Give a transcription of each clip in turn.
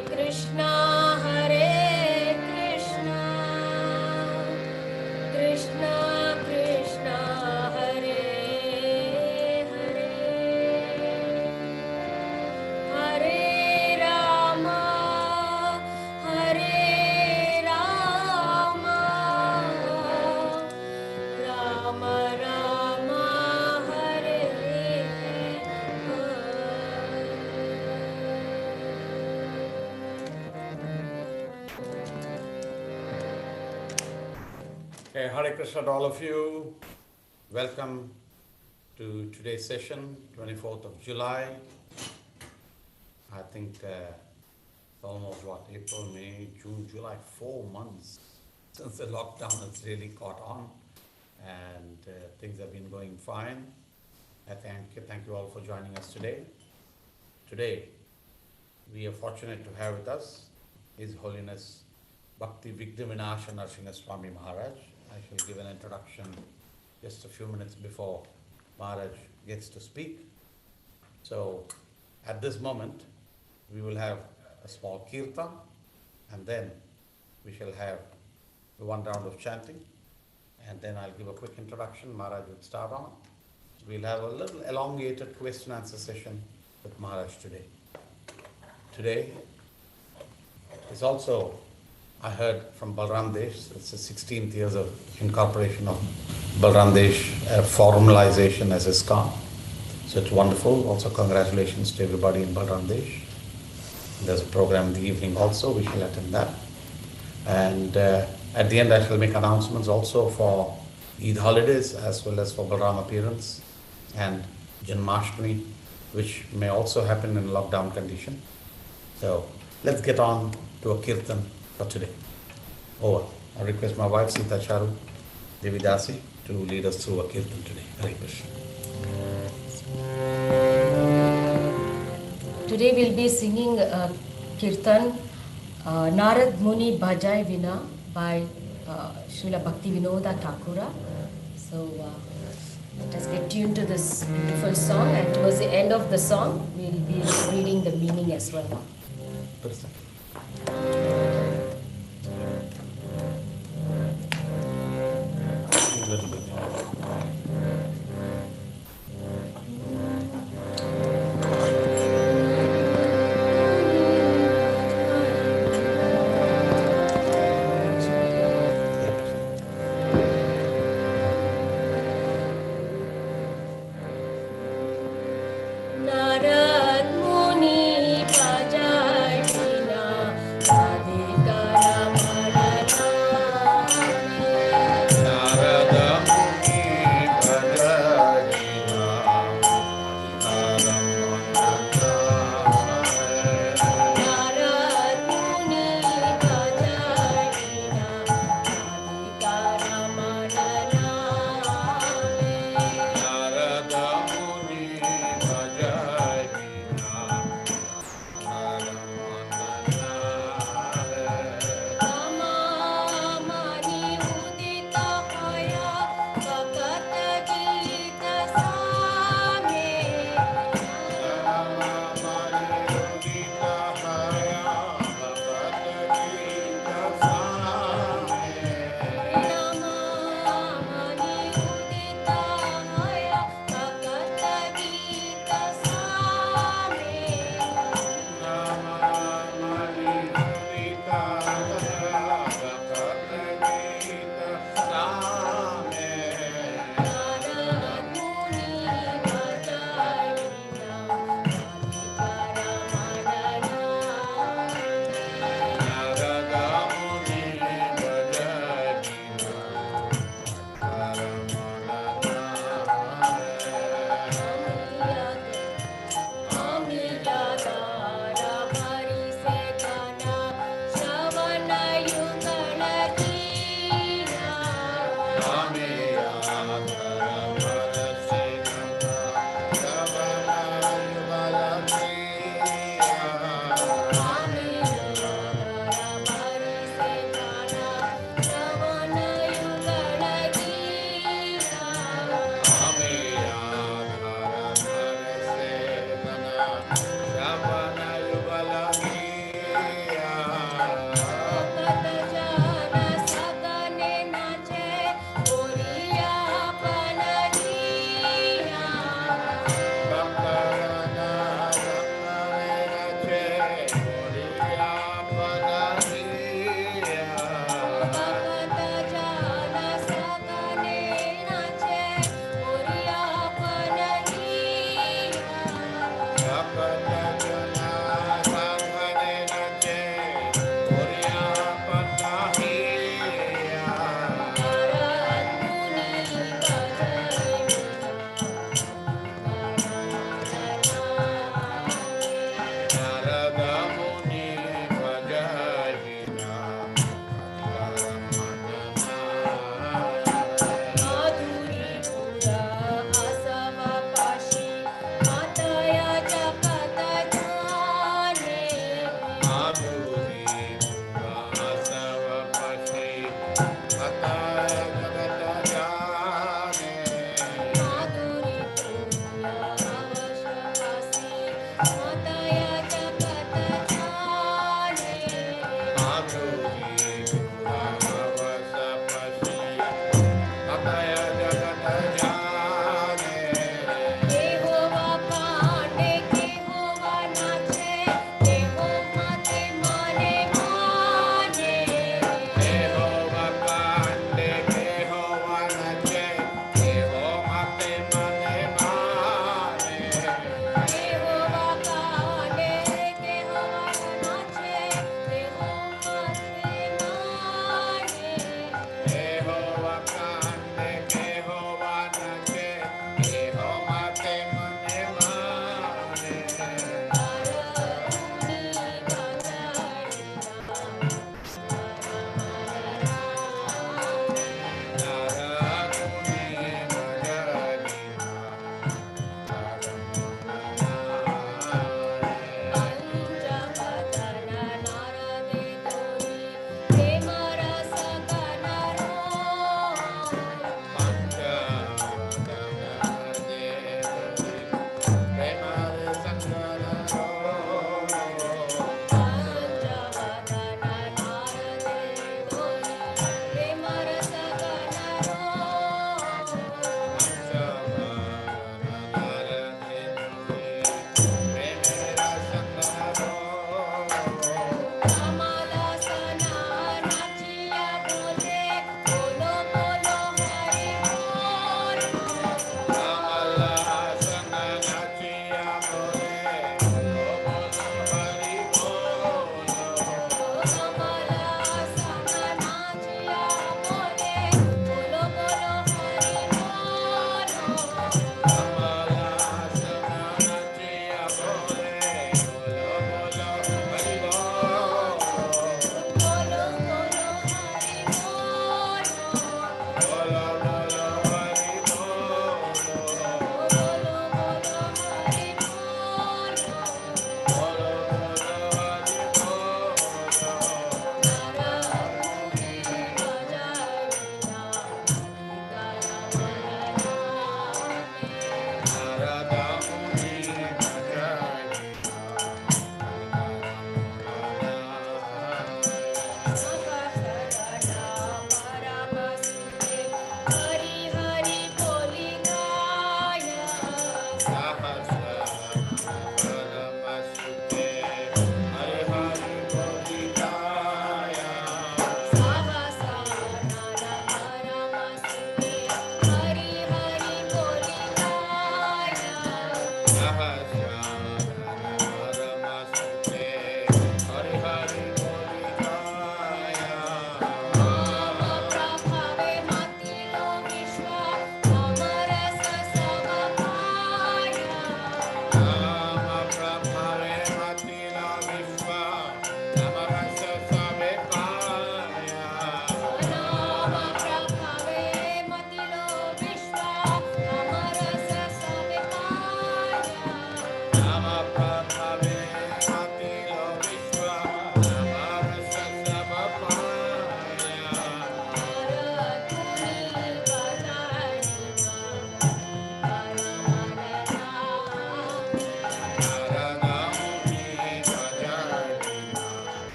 Krishna, Krishna Krishna, Hare Hare, Hare Rama, Hare Rama, Rama Rama, Hare Okay, Hare Krishna to all of you. Welcome to today's session, 24th of July. I think it's almost April, May, June, July, 4 months since the lockdown has really caught on, and things have been going fine. I thank you all for joining us today. Today, we are fortunate to have with us His Holiness Bhakti Vigna Vinasa Narasimha Swami Maharaj. I shall give an introduction just a few minutes before Maharaj gets to speak. So, at this moment, we will have a small kirtan, and then we shall have one round of chanting, and then I'll give a quick introduction. Maharaj will start on. We'll have a little elongated question answer session with Maharaj today. Today is also, I heard from Balram Desh, it's the 16th years of incorporation of Balram Desh, formalization as ISKCON. So it's wonderful. Also congratulations to everybody in Balram Desh. There's a program in the evening also, we shall attend that. And at the end I shall make announcements also for Eid holidays as well as for Balram appearance and Janmashtami, which may also happen in lockdown condition. So let's get on to a kirtan for today. Over. I request my wife Sita Charu Devidasi to lead us through a kirtan today. Hare Krishna. Today we'll be singing kirtan Narad Muni Bhajai Vina by Srila Bhakti Vinoda Thakura. So let us get tuned to this beautiful song, and towards the end of the song we'll be reading the meaning as well. Narad Muni Bhajai Vina, Adhikara Marana. Narada Muni Bhajai Vina, Narad Muni Bhajai Vina, Adhikara Marana. Narada Muni Bhajai Vina, Mani Udita Haya, Bhakata Gita Same. Mani Udita Haya, Bhakata Gita Narad Muni Bhajai Vina, Adhikara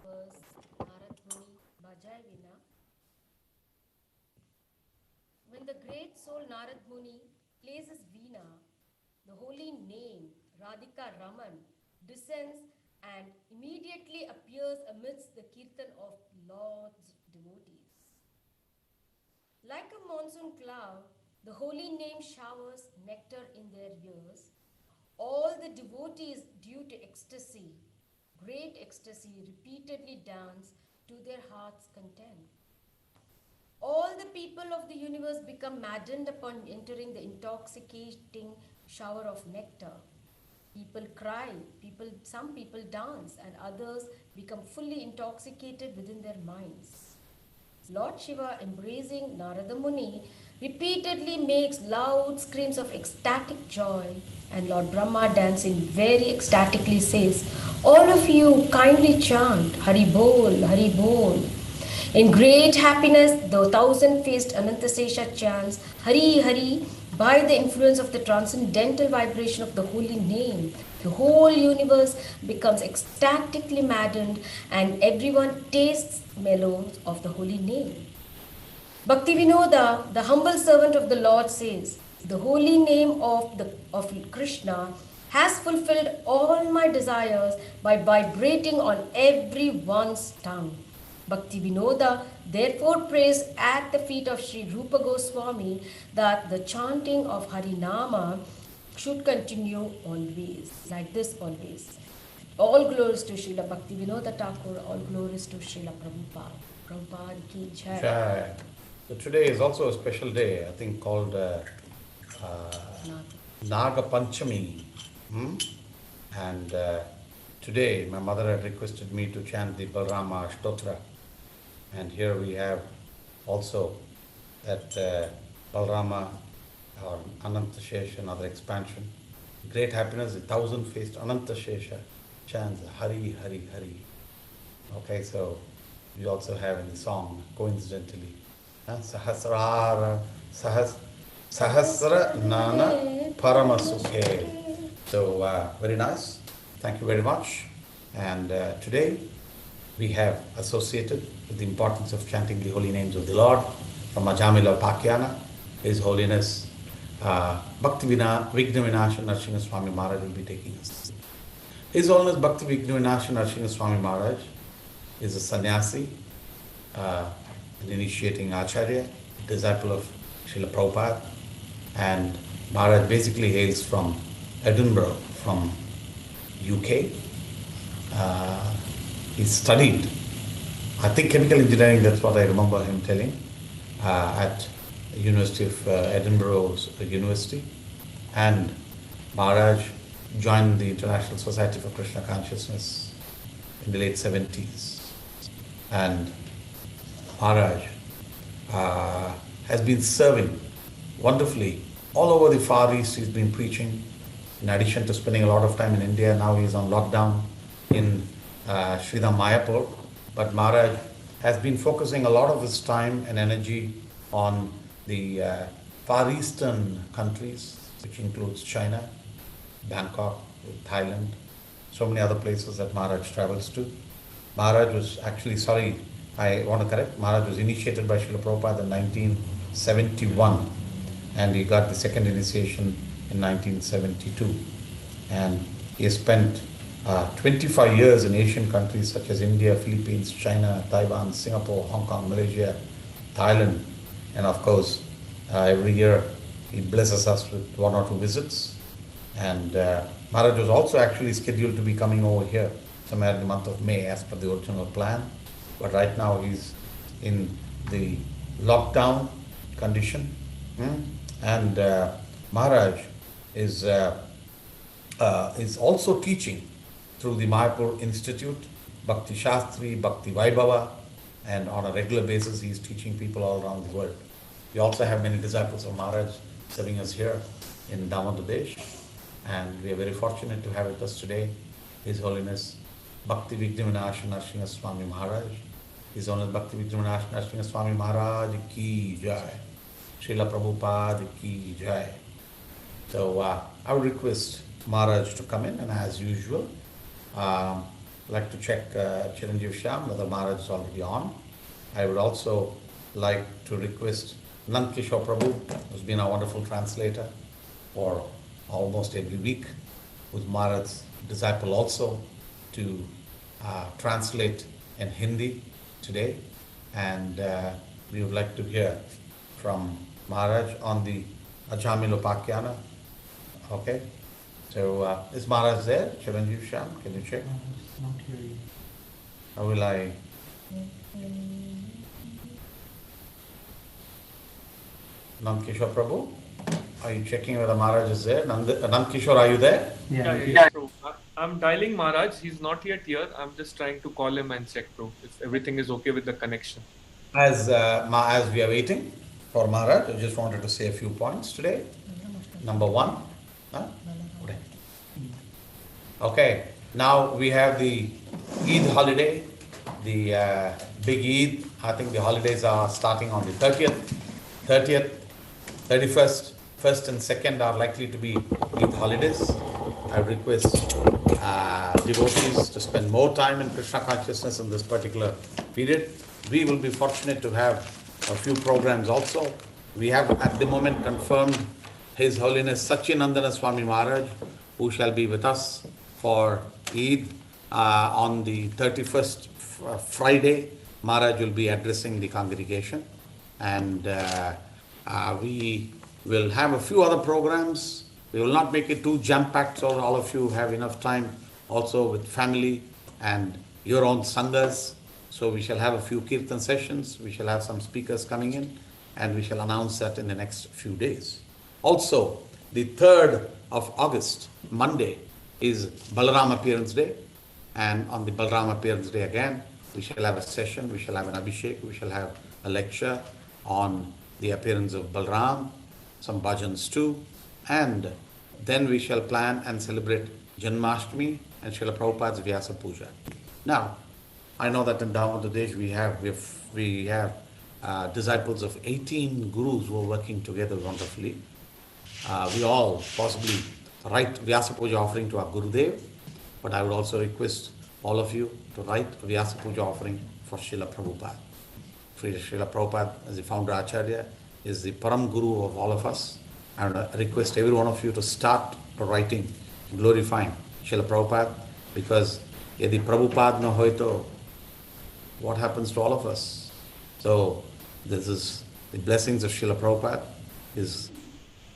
was Narad Muni Bhajai Vina. When the great soul Narad Muni plays his Veena, the holy name Radhika Raman descends and immediately appears amidst the kirtan of Lord's devotees. Like a monsoon cloud, the holy name showers nectar in their ears. All the devotees, due to ecstasy, great ecstasy, repeatedly dance to their heart's content. All the people of the universe become maddened upon entering the intoxicating shower of nectar. People cry, some people dance, and others become fully intoxicated within their minds. Lord Shiva, embracing Narada Muni, repeatedly makes loud screams of ecstatic joy, and Lord Brahma, dancing very ecstatically, says, "All of you kindly chant Hari Bol, Hari Bol." In great happiness, the thousand-faced Anantasesha chants Hari Hari by the influence of the transcendental vibration of the holy name. The whole universe becomes ecstatically maddened and everyone tastes mellows of the holy name. Bhakti Vinoda, the humble servant of the Lord, says, "The holy name of Krishna has fulfilled all my desires by vibrating on everyone's tongue." Bhakti Vinoda therefore prays at the feet of Sri Rupa Goswami that the chanting of Harinama should continue always, like this always. All glories to Srila Bhakti Vinoda Thakur, all glories to Srila Prabhupada. Prabhupada ki jai. Jai. So today is also a special day, I think called Naga Panchami. And today my mother had requested me to chant the Balrama Ashtotra. And here we have also that Balrama or Anantashesha, another expansion. Great happiness, the thousand-faced Anantashesha chants Hari, Hari, Hari. Okay, so we also have in the song, coincidentally, Sahasrara, Sahasra Nana Paramasukhe. So very nice. Thank you very much. And today we have associated with the importance of chanting the holy names of the Lord from Ajamila Pakyana, His Holiness Bhakti Vigna Vinasha Narasimha Swami Maharaj will be taking us. His Holiness Bhakti Vigna Vinasha Narasimha Swami Maharaj is a sannyasi, an initiating acharya, disciple of Srila Prabhupada, and Maharaj basically hails from Edinburgh, from UK. He studied, I think, chemical engineering, that's what I remember him telling, at the University of Edinburgh's University. And Maharaj joined the International Society for Krishna Consciousness in the late 70s. And Maharaj has been serving wonderfully all over the Far East. He's been preaching, in addition to spending a lot of time in India. Now he's on lockdown in Sridham Mayapur, but Maharaj has been focusing a lot of his time and energy on the Far Eastern countries, which includes China, Bangkok, Thailand, so many other places that Maharaj travels to. Maharaj was actually, I want to correct, Maharaj was initiated by Srila Prabhupada in 1971, and he got the second initiation in 1972. And he has spent 25 years in Asian countries such as India, Philippines, China, Taiwan, Singapore, Hong Kong, Malaysia, Thailand, and of course every year he blesses us with one or two visits. And Maharaj was also actually scheduled to be coming over here somewhere in the month of May as per the original plan, but right now he's in the lockdown condition. And Maharaj is also teaching through the Mayapur Institute, Bhakti Shastri, Bhakti Vaibhava, and on a regular basis he is teaching people all around the world. We also have many disciples of Maharaj serving us here in Damodar Desh, and we are very fortunate to have with us today His Holiness Bhakti Vigna Vinasha Narasimha Swami Maharaj. His Holiness Bhakti Vigna Vinasha Narasimha Swami Maharaj ki jai. Srila Prabhupada ki jai. So I would request Maharaj to come in, and as usual, like to check Chiranjeev Shyam, whether Maharaj is already on. I would also like to request Nand Kishore Prabhu, who's been a wonderful translator for almost every week, who's Maharaj's disciple also, to translate in Hindi today. And we would like to hear from Maharaj on the Ajamil Upakyana. Okay? So, is Maharaj there? Chiranjeev Shyam, can you check? Not hearing. How will I? Nand Kishore Prabhu, are you checking whether Maharaj is there? Nand Kishore, are you there? Yeah. Bro. I'm dialing Maharaj. He's not yet here. I'm just trying to call him and check, bro, if everything is okay with the connection. As we are waiting for Maharaj, I just wanted to say a few points today. Number one, huh? Okay, now we have the Eid holiday, the big Eid. I think the holidays are starting on the 30th, 31st, 1st and 2nd are likely to be Eid holidays. I request devotees to spend more time in Krishna consciousness in this particular period. We will be fortunate to have a few programs also. We have at the moment confirmed His Holiness Satyanandana Swami Maharaj, who shall be with us for Eid on the 31st Friday. Maharaj will be addressing the congregation, and we will have a few other programs. We will not make it too jam-packed so all of you have enough time also with family and your own sangas. So we shall have a few kirtan sessions, we shall have some speakers coming in, and we shall announce that in the next few days. Also, the 3rd of August, Monday, is Balaram Appearance Day, and on the Balaram Appearance Day again, we shall have a session, we shall have an abhishek, we shall have a lecture on the appearance of Balaram, some bhajans too, and then we shall plan and celebrate Janmashtami and Srila Prabhupada's Vyasa Puja. Now, I know that in Damodadesh we have disciples of 18 gurus who are working together wonderfully. We all possibly write Vyasa Puja offering to our Gurudev, but I would also request all of you to write a Vyasa Puja offering for Srila Prabhupada. Srila Prabhupada, as the founder Acharya, is the Param Guru of all of us. I would request every one of you to start writing, glorifying Srila Prabhupada, because Yadi Prabhupada na hoy to, what happens to all of us? So, this is the blessings of Srila Prabhupada, his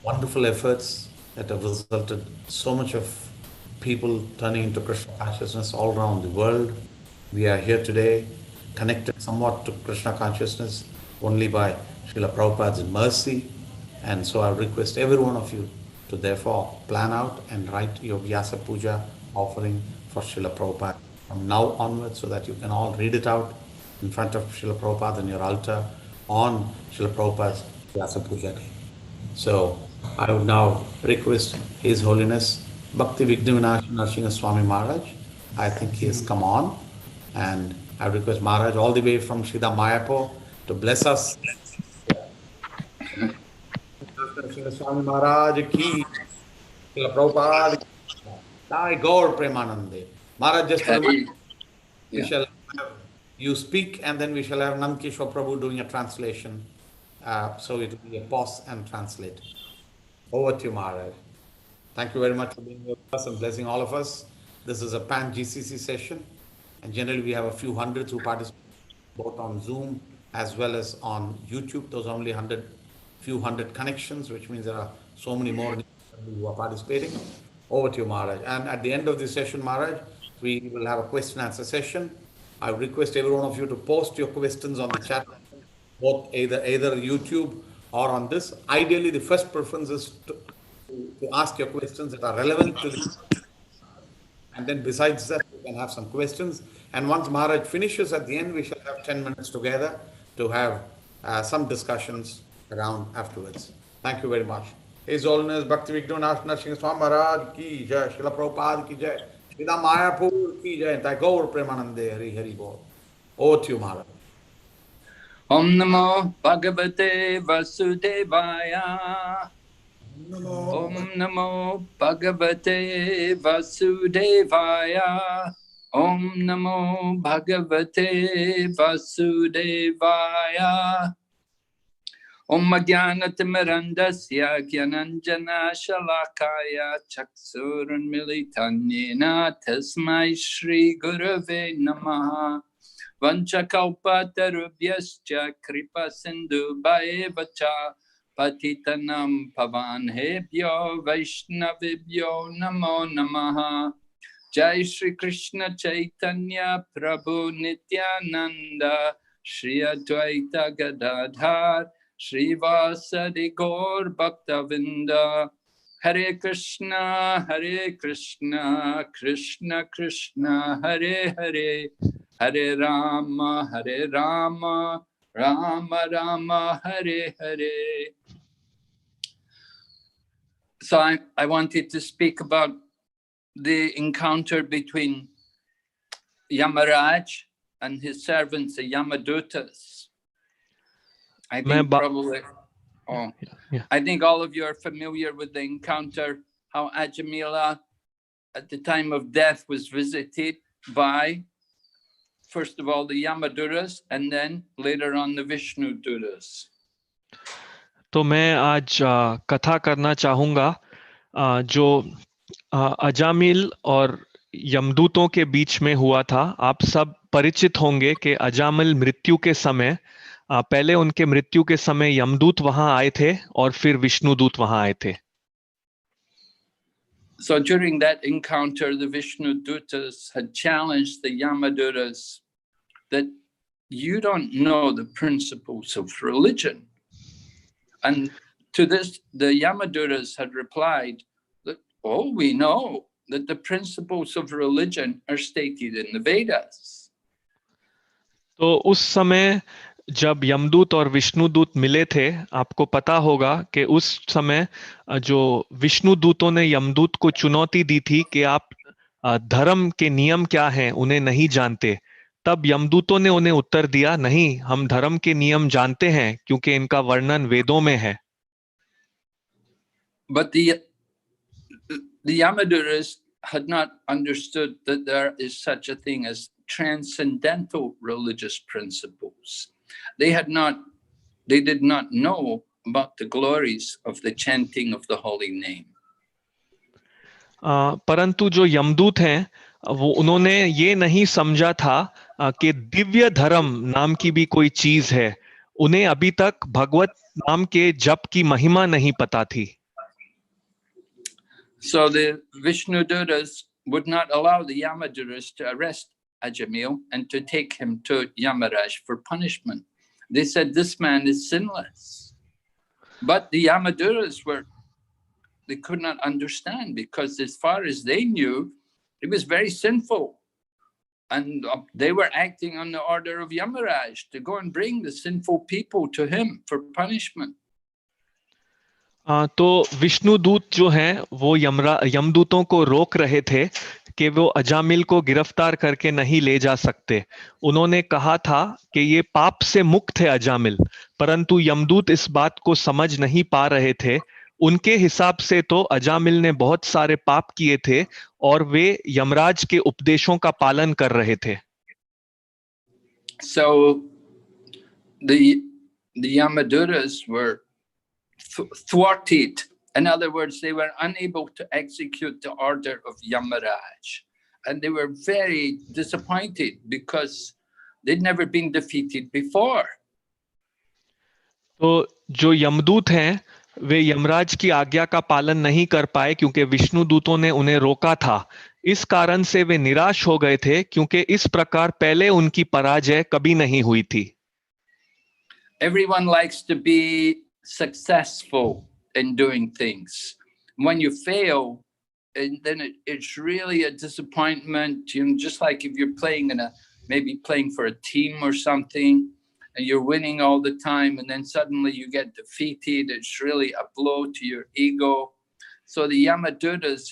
wonderful efforts that have resulted so much of people turning into Krishna consciousness all around the world. We are here today, connected somewhat to Krishna consciousness only by Srila Prabhupada's mercy. And so I request every one of you to therefore plan out and write your Vyasa Puja offering for Srila Prabhupada from now onwards, so that you can all read it out in front of Srila Prabhupada on your altar on Srila Prabhupada's Vyasa Puja day. So I would now request His Holiness Bhakti Vigna Narasimha Swami Maharaj. I think he has come on, and I request Maharaj all the way from Sridham Mayapur to bless us. Swami Maharaj ki, Srila Prabhupada ki, Jai Gaur Premanande. Maharaj, just for we shall have you speak, and then we shall have Nand Kishore Prabhu doing a translation. So it will be a pause and translate. Over to you, Maharaj. Thank you very much for being with us and blessing all of us. This is a pan GCC session, and generally we have a few hundreds who participate both on Zoom as well as on YouTube. Those are only few hundred connections, which means there are so many more who are participating. Over to you, Maharaj. And at the end of this session, Maharaj, we will have a question and answer session. I request every one of you to post your questions on the chat, both either YouTube or on this. Ideally, the first preference is to ask your questions that are relevant to this. And then besides that, we can have some questions. And once Maharaj finishes at the end, we shall have 10 minutes together to have some discussions around afterwards. Thank you very much. His Holiness Bhakti Vigna Narasimha Swami Maharaj ki jai, Srila Prabhupada ki jai, Sridham Mayapur ki jai, Jai Gaur Premanande, Hari Hari Bol. Over to you, Maharaj. Om Namo Bhagavate Vasudevaya. Om Namo Bhagavate Vasudevaya. Om Namo Bhagavate Vasudevaya. Om Jnanatimirandasya Gyananjana Shalakaya Chaksurunmilitanyena Tasmai Shri Gurave Namaha. Vanchakalpatarubhyascha Kripa Sindhu Bhaevacha Patitanam Pavanhebhyo Vaishnavibhyo Namo Namaha. Jai Shri Krishna Chaitanya Prabhu Nityananda Shri Advaita Gadadhar Shri Vasadi Gaur Bhaktavinda. Hare Krishna Krishna Krishna Hare Hare, Hare Rama Rama Rama Hare Hare. So I wanted to speak about the encounter between Yamaraj and his servants, the Yamadutas. I think probably, I think all of you are familiar with the encounter, how Ajamila at the time of death was visited by, first of all, the Yamaduras and then later on the Vishnuduras. तो मैं आज कथा करना चाहूँगा जो अजामिल और यमदूतों के बीच में हुआ था। आप सब परिचित होंगे कि अजामिल मृत्यु के समय पहले उनके मृत्यु के समय यमदूत वहां आए थे और फिर विष्णुदूत वहां आए थे। So during that encounter, the Vishnudutas had challenged the Yamaduras that you don't know the principles of religion. And to this, the Yamaduras had replied that, oh, we know that the principles of religion are stated in the Vedas. तो उस समय जब यमदूत और विष्णुदूत मिले थे, आपको पता होगा कि उस समय जो विष्णुदूतों ने यमदूत को चुनौती दी थी कि आप धर्म के नियम क्या हैं उन्हें नहीं जानते, तब यमदूतों ने उन्हें उत्तर दिया, नहीं, हम धर्म के नियम जानते हैं क्योंकि इनका वर्णन वेदों में है। But the Yamaduras had not understood that there is such a thing as transcendental religious principles. They did not know about the glories of the chanting of the holy name. परंतु जो यमदूत हैं वो उन्होंने ये नहीं समझा था कि दिव्य धर्म नाम की भी कोई चीज है। उन्हें अभी तक भगवत नाम के जप की महिमा नहीं पता थी। So the Vishnudutas would not allow the Yamaduras to arrest Ajamil and to take him to Yamaraj for punishment. They said, this man is sinless. But the Yamaduras they could not understand, because as far as they knew, it was very sinful. And they were acting on the order of Yamaraj to go and bring the sinful people to him for punishment. तो विष्णुदूत जो हैं वो यमदूतों को रोक रहे थे कि वो अजामिल को गिरफ्तार करके नहीं ले जा सकते। उन्होंने कहा था कि ये पाप से मुक्त है अजामिल, परंतु यमदूत इस बात को समझ नहीं पा रहे थे। उनके हिसाब से तो अजामिल ने बहुत सारे पाप किए थे और वे यमराज के उपदेशों का पालन कर रहे थे। So the Yamaduras were thwarted. In other words, they were unable to execute the order of Yamaraj. And they were very disappointed because they'd never been defeated before. तो जो यमदूत हैं वे यमराज की आज्ञा का पालन नहीं कर पाए क्योंकि विष्णुदूतों ने उन्हें रोका था। इस कारण से वे निराश हो गए थे क्योंकि इस प्रकार पहले उनकी पराजय कभी नहीं हुई थी। Everyone likes to be successful in doing things. When you fail, and then it's really a disappointment. You know, just like if you're playing maybe playing for a team or something, and you're winning all the time, and then suddenly you get defeated. It's really a blow to your ego. So the Yamadutas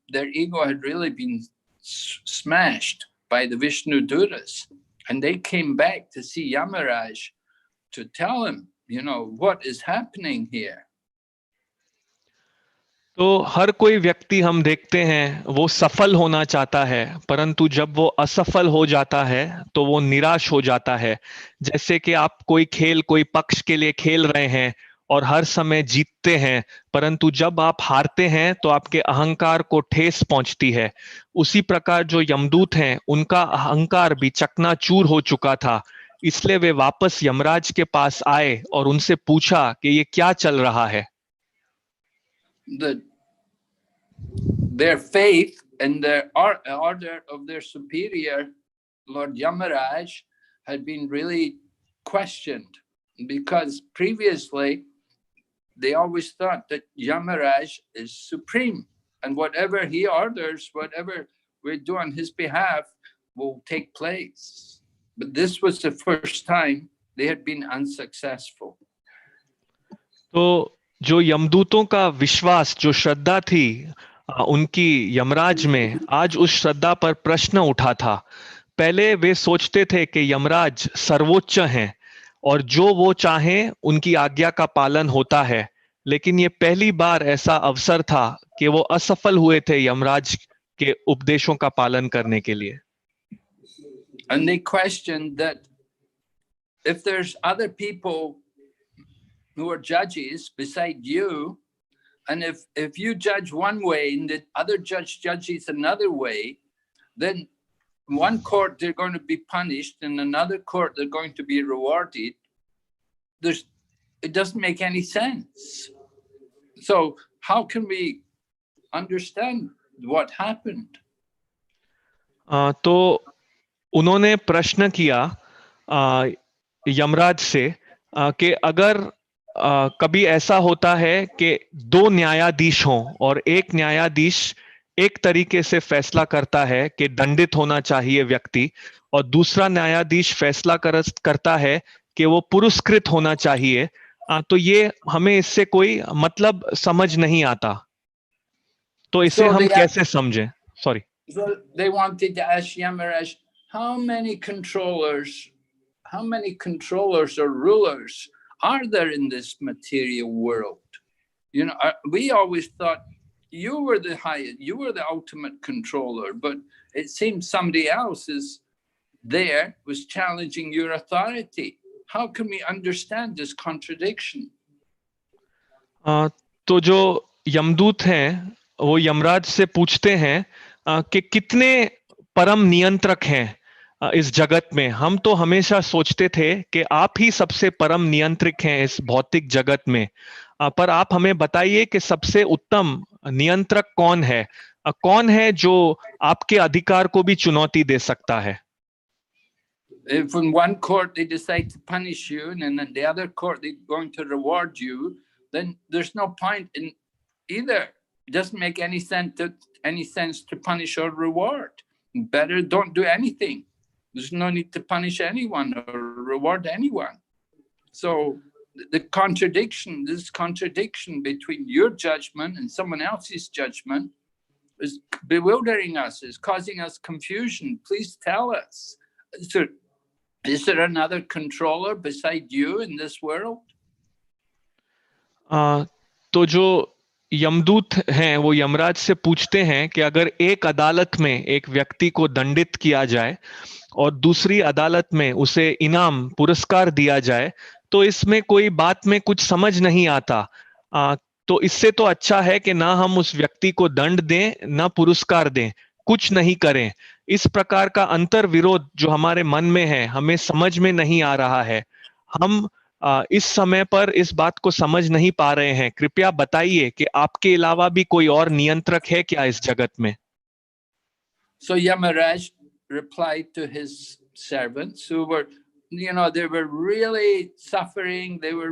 their ego had really been smashed by the Vishnudutas, and they came back to see Yamaraj to tell him, you know, what is happening here. तो हर कोई व्यक्ति हम देखते हैं वो सफल होना चाहता है, परंतु जब वो असफल हो जाता है तो वो निराश हो जाता है। जैसे कि आप कोई खेल कोई पक्ष के लिए खेल रहे हैं और हर समय जीतते हैं, परंतु जब आप हारते हैं तो आपके अहंकार को ठेस पहुंचती है। उसी प्रकार जो यमदूत हैं उनका अहंकार भी चकनाचूर हो चुका था, इसलिए वे वापस यमराज के पास आए और उनसे पूछा कि ये क्या चल रहा है। Their faith in the order of their superior, Lord Yamaraj, had been really questioned, because previously they always thought that Yamaraj is supreme, and whatever he orders, whatever we do on his behalf, will take place. But this was the first time they had been unsuccessful. तो जो यमदूतों का विश्वास, जो श्रद्धा थी उनकी यमराज में, आज उस श्रद्धा पर प्रश्न उठा था। पहले वे सोचते थे कि यमराज सर्वोच्च हैं और जो वो चाहें उनकी आज्ञा का पालन होता है, लेकिन ये पहली बार ऐसा अवसर था कि वो असफल हुए थे यमराज के उपदेशों का पालन करने के लिए। And they questioned that if there's other people who are judges beside you, and if you judge one way and the other judge judges another way, then in one court they're going to be punished, in another court they're going to be rewarded. It doesn't make any sense. So how can we understand what happened? तो उन्होंने प्रश्न किया यमराज से कि अगर कभी ऐसा होता है कि दो न्यायाधीश हों और एक न्यायाधीश एक तरीके से फैसला करता है कि दंडित होना चाहिए व्यक्ति, और दूसरा न्यायाधीश फैसला करता है कि वो पुरस्कृत होना चाहिए, तो ये हमें इससे कोई मतलब समझ नहीं आता। तो इसे हम कैसे समझें? Sorry. So they wanted to ask Yamaraj, how many controllers or rulers are there in this material world? You know, we always thought you were the highest, you were the ultimate controller, but it seems somebody else is there, was challenging your authority. How can we understand this contradiction? तो जो यमदूत हैं वो यमराज से पूछते हैं कि कितने परम नियंत्रक हैं इस जगत में। हम तो हमेशा सोचते थे कि आप ही सबसे परम नियंत्रक हैं इस भौतिक जगत में, पर आप हमें बताइए कि सबसे उत्तम नियंत्रक कौन है, कौन है जो आपके अधिकार को भी चुनौती दे सकता है। If in one court they decide to punish you and then in the other court they're going to reward you, then there's no point in either. It doesn't make any sense to punish or reward. Better don't do anything. There's no need to punish anyone or reward anyone. So this contradiction between your judgment and someone else's judgment is bewildering us, is causing us confusion. Please tell us. Is there another controller beside you in this world? तो जो यमदूत हैं वो यमराज से पूछते हैं कि अगर एक अदालत में एक व्यक्ति को दंडित किया जाए और दूसरी अदालत में उसे इनाम पुरस्कार दिया जाए, तो इसमें कोई बात में कुछ समझ नहीं आता। तो इससे तो अच्छा है कि ना हम उस व्यक्ति को दंड दें ना पुरस्कार दें, कुछ नहीं करें। इस प्रकार का अंतर विरोध जो हमारे मन में है हमें समझ में नहीं आ रहा है। हम इस समय पर इस बात को समझ नहीं पा रहे हैं। कृपया बताइए कि आपके अलावा भी कोई और नियंत्रक है क्या इस जगत में? So Yamaraj replied to his servants who were, they were really suffering. They were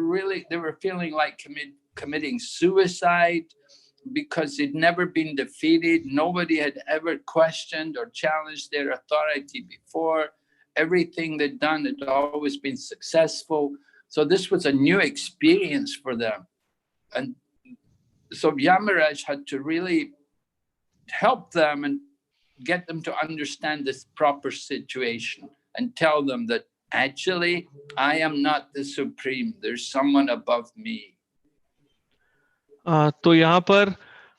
feeling like committing suicide because they'd never been defeated. Nobody had ever questioned or challenged their authority before. Everything they'd done had always been successful. So this was a new experience for them. And so Yamaraj had to really help them and get them to understand this proper situation and tell them that actually I am not the supreme. There's someone above me. तो यहाँ पर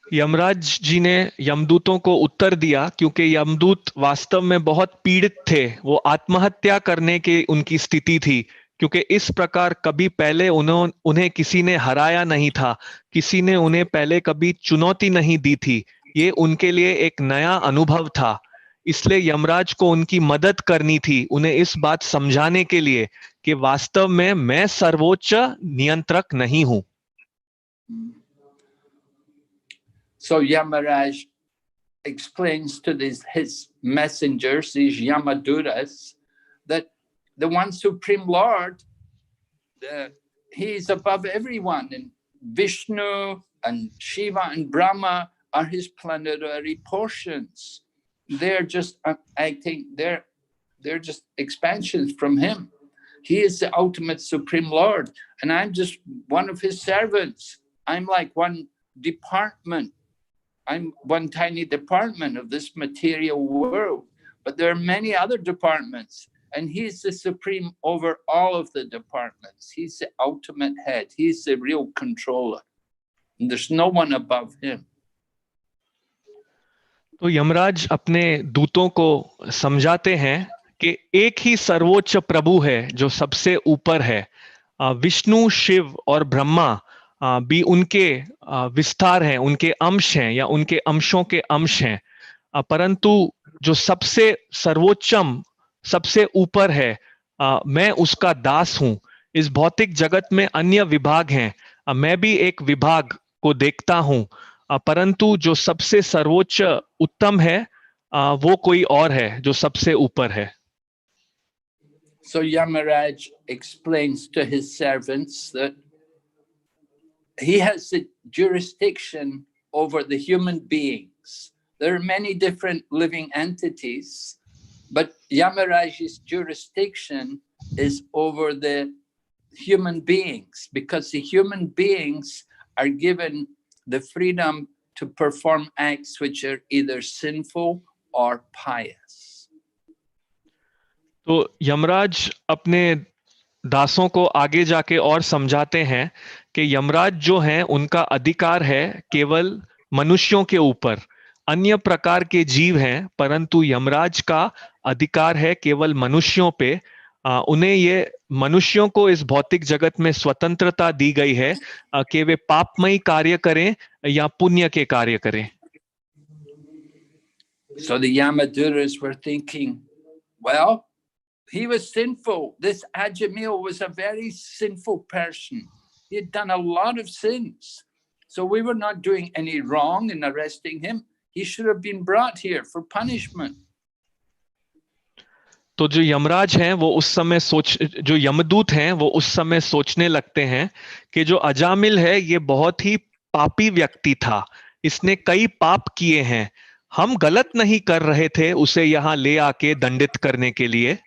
यमराज जी ने यमदूतों को उत्तर दिया, क्योंकि यमदूत वास्तव में बहुत पीड़ित थे, वो आत्महत्या करने की उनकी स्थिति थी, क्योंकि इस प्रकार कभी पहले उन्हें किसी ने हराया नहीं था, किसी ने उन्हें पहले कभी चुनौती नहीं दी थी, ये उनके लिए एक नया अनुभव था। इसलिए यमराज को उनकी मदद करनी थी, उन्हें इस बात समझाने के लिए कि वास्तव में मैं सर्वोच्च नियंत्रक नहीं हूं। So Yamaraj explains to his messengers, these Yamadutas, that the one Supreme Lord, he is above everyone, and Vishnu and Shiva and Brahma are his planetary portions. They're just acting, they're just expansions from him. He is the ultimate Supreme Lord, and I'm just one of his servants. I'm like one department. I'm one tiny department of this material world, but there are many other departments, and he's the supreme over all of the departments. He's the ultimate head. He's the real controller. And there's no one above him. तो यमराज अपने दूतों को समझाते हैं कि एक ही सर्वोच्च प्रभु है जो सबसे ऊपर है। विष्णु, शिव और ब्रह्मा भी उनके विस्तार हैं, उनके अंश हैं या उनके अंशों के अंश हैं, परंतु जो सबसे सर्वोच्चम, सबसे ऊपर है, मैं उसका दास हूं। इस भौतिक जगत में अन्य विभाग हैं, मैं भी एक विभाग को देखता हूं, परंतु जो सबसे सर्वोच्च उत्तम है वो कोई और है जो सबसे ऊपर है। So Yamaraj explains to his servants that he has the jurisdiction over the human beings. There are many different living entities, but Yamaraj's jurisdiction is over the human beings, because the human beings are given the freedom to perform acts which are either sinful or pious. तो यमराज अपने दासों को आगे जाके और समझाते हैं कि यमराज जो हैं उनका अधिकार है केवल मनुष्यों के ऊपर, अन्य प्रकार के जीव हैं, परंतु यमराज का अधिकार है केवल मनुष्यों पे। उन्हें ये मनुष्यों को इस भौतिक जगत में स्वतंत्रता दी गई है कि वे पापमयी कार्य करें या पुण्य के कार्य करें। So the Yamaduras were thinking, well, he was sinful. This Ajamil was a very sinful person. He had done a lot of sins. So we were not doing any wrong in arresting him. He should have been brought here for punishment. तो जो यमराज हैं वो उस समय जो यमदूत हैं वो उस समय सोचने लगते हैं कि जो अजामिल है ये बहुत ही पापी व्यक्ति था, इसने कई पाप किए हैं, हम गलत नहीं कर रहे थे उसे यहाँ ले आके दंडित करने के लिए।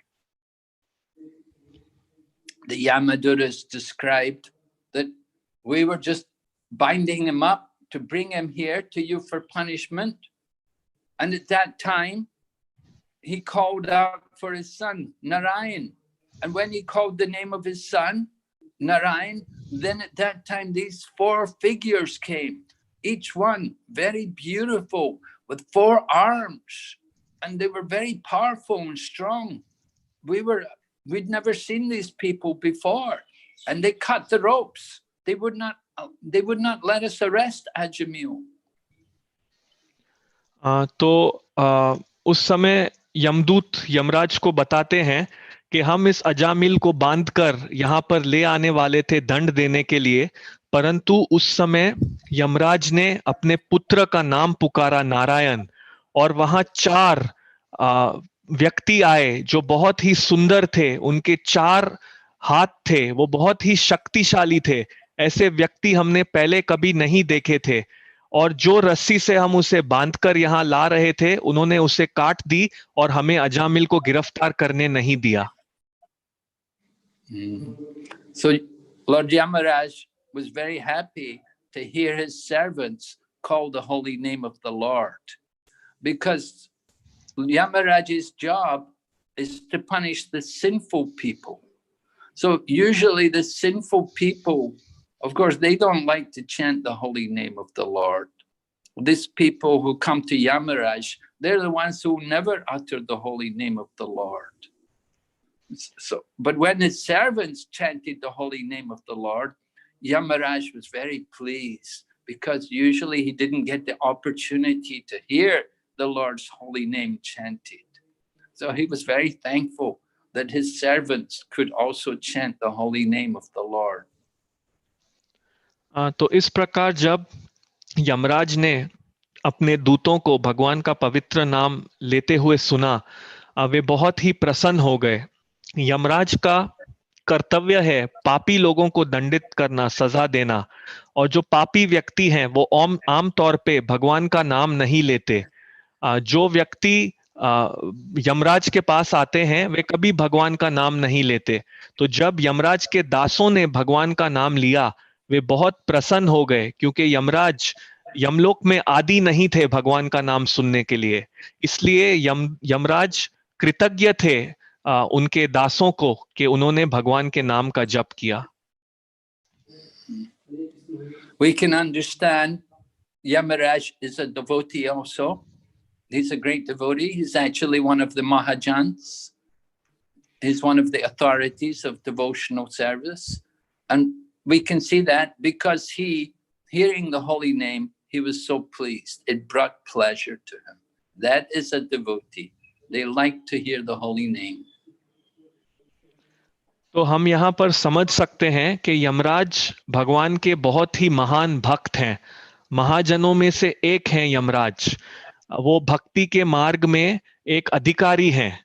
The Yamaduras described that we were just binding him up to bring him here to you for punishment. And at that time, he called out for his son, Narayan. And when he called the name of his son, Narayan, then at that time, these 4 figures came, each one very beautiful with 4 arms. And they were very powerful and strong. We'd never seen these people before, and they cut the ropes. They would not let us arrest Ajamil. तो उस समय यमदूत यमराज को बताते हैं कि हम इस अजामिल को बांधकर यहाँ पर ले आने वाले थे दंड देने के लिए, परंतु उस समय यमराज ने अपने पुत्र का नाम पुकारा नारायण, और वहां 4 व्यक्ति आए जो बहुत ही सुंदर थे, उनके 4 हाथ थे, वो बहुत ही शक्तिशाली थे, ऐसे व्यक्ति हमने पहले कभी नहीं देखे थे, और जो रस्सी से हम उसे बांधकर यहाँ ला रहे थे उन्होंने उसे काट दी और हमें अजामिल को गिरफ्तार करने नहीं दिया। So Lord Yamaraj was very happy to hear his servants call the holy name of the Lord, because Yamaraj's job is to punish the sinful people. So usually the sinful people, of course, they don't like to chant the holy name of the Lord. these people who come to Yamaraj, they're the ones who never utter the holy name of the Lord. So, but when his servants chanted the holy name of the Lord, Yamaraj was very pleased, because usually he didn't get the opportunity to hear the Lord's holy name chanted. So he was very thankful that his servants could also chant the holy name of the Lord. तो इस प्रकार जब यमराज ने अपने दूतों को भगवान का पवित्र नाम लेते हुए सुना, वे बहुत ही प्रसन्न हो गए। यमराज का कर्तव्य है पापी लोगों को दंडित करना, सजा देना, और जो पापी व्यक्ति हैं वो आम तौर पे भगवान का नाम नहीं लेते। जो व्यक्ति यमराज के पास आते हैं वे कभी भगवान का नाम नहीं लेते। तो जब यमराज के दासों ने भगवान का नाम लिया, वे बहुत प्रसन्न हो गए, क्योंकि यमराज यमलोक में आदि नहीं थे भगवान का नाम सुनने के लिए। इसलिए यमराज कृतज्ञ थे उनके दासों को कि उन्होंने भगवान के नाम का जप किया। We can understand Yamaraj is a devotee also. He's a great devotee. He's actually one of the Mahajans. He's one of the authorities of devotional service. And we can see that because hearing the holy name, he was so pleased. It brought pleasure to him. That is a devotee. They like to hear the holy name. तो हम यहाँ पर समझ सकते हैं कि यमराज भगवान के बहुत ही महान भक्त हैं। महाजनों में से एक हैं यमराज। वो भक्ति के मार्ग में एक अधिकारी हैं।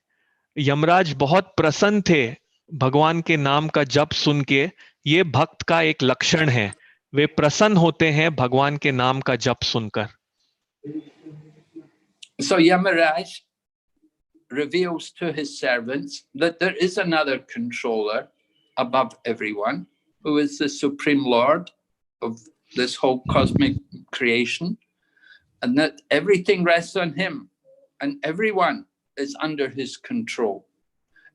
यमराज बहुत प्रसन्न थे भगवान के नाम का जप सुन के। ये भक्त का एक लक्षण है, वे प्रसन्न होते हैं भगवान के नाम का जप सुनकर। So Yamaraj reveals to his servants that there is another controller above everyone, who is the Supreme Lord of this whole cosmic creation, and that everything rests on him, and everyone is under his control,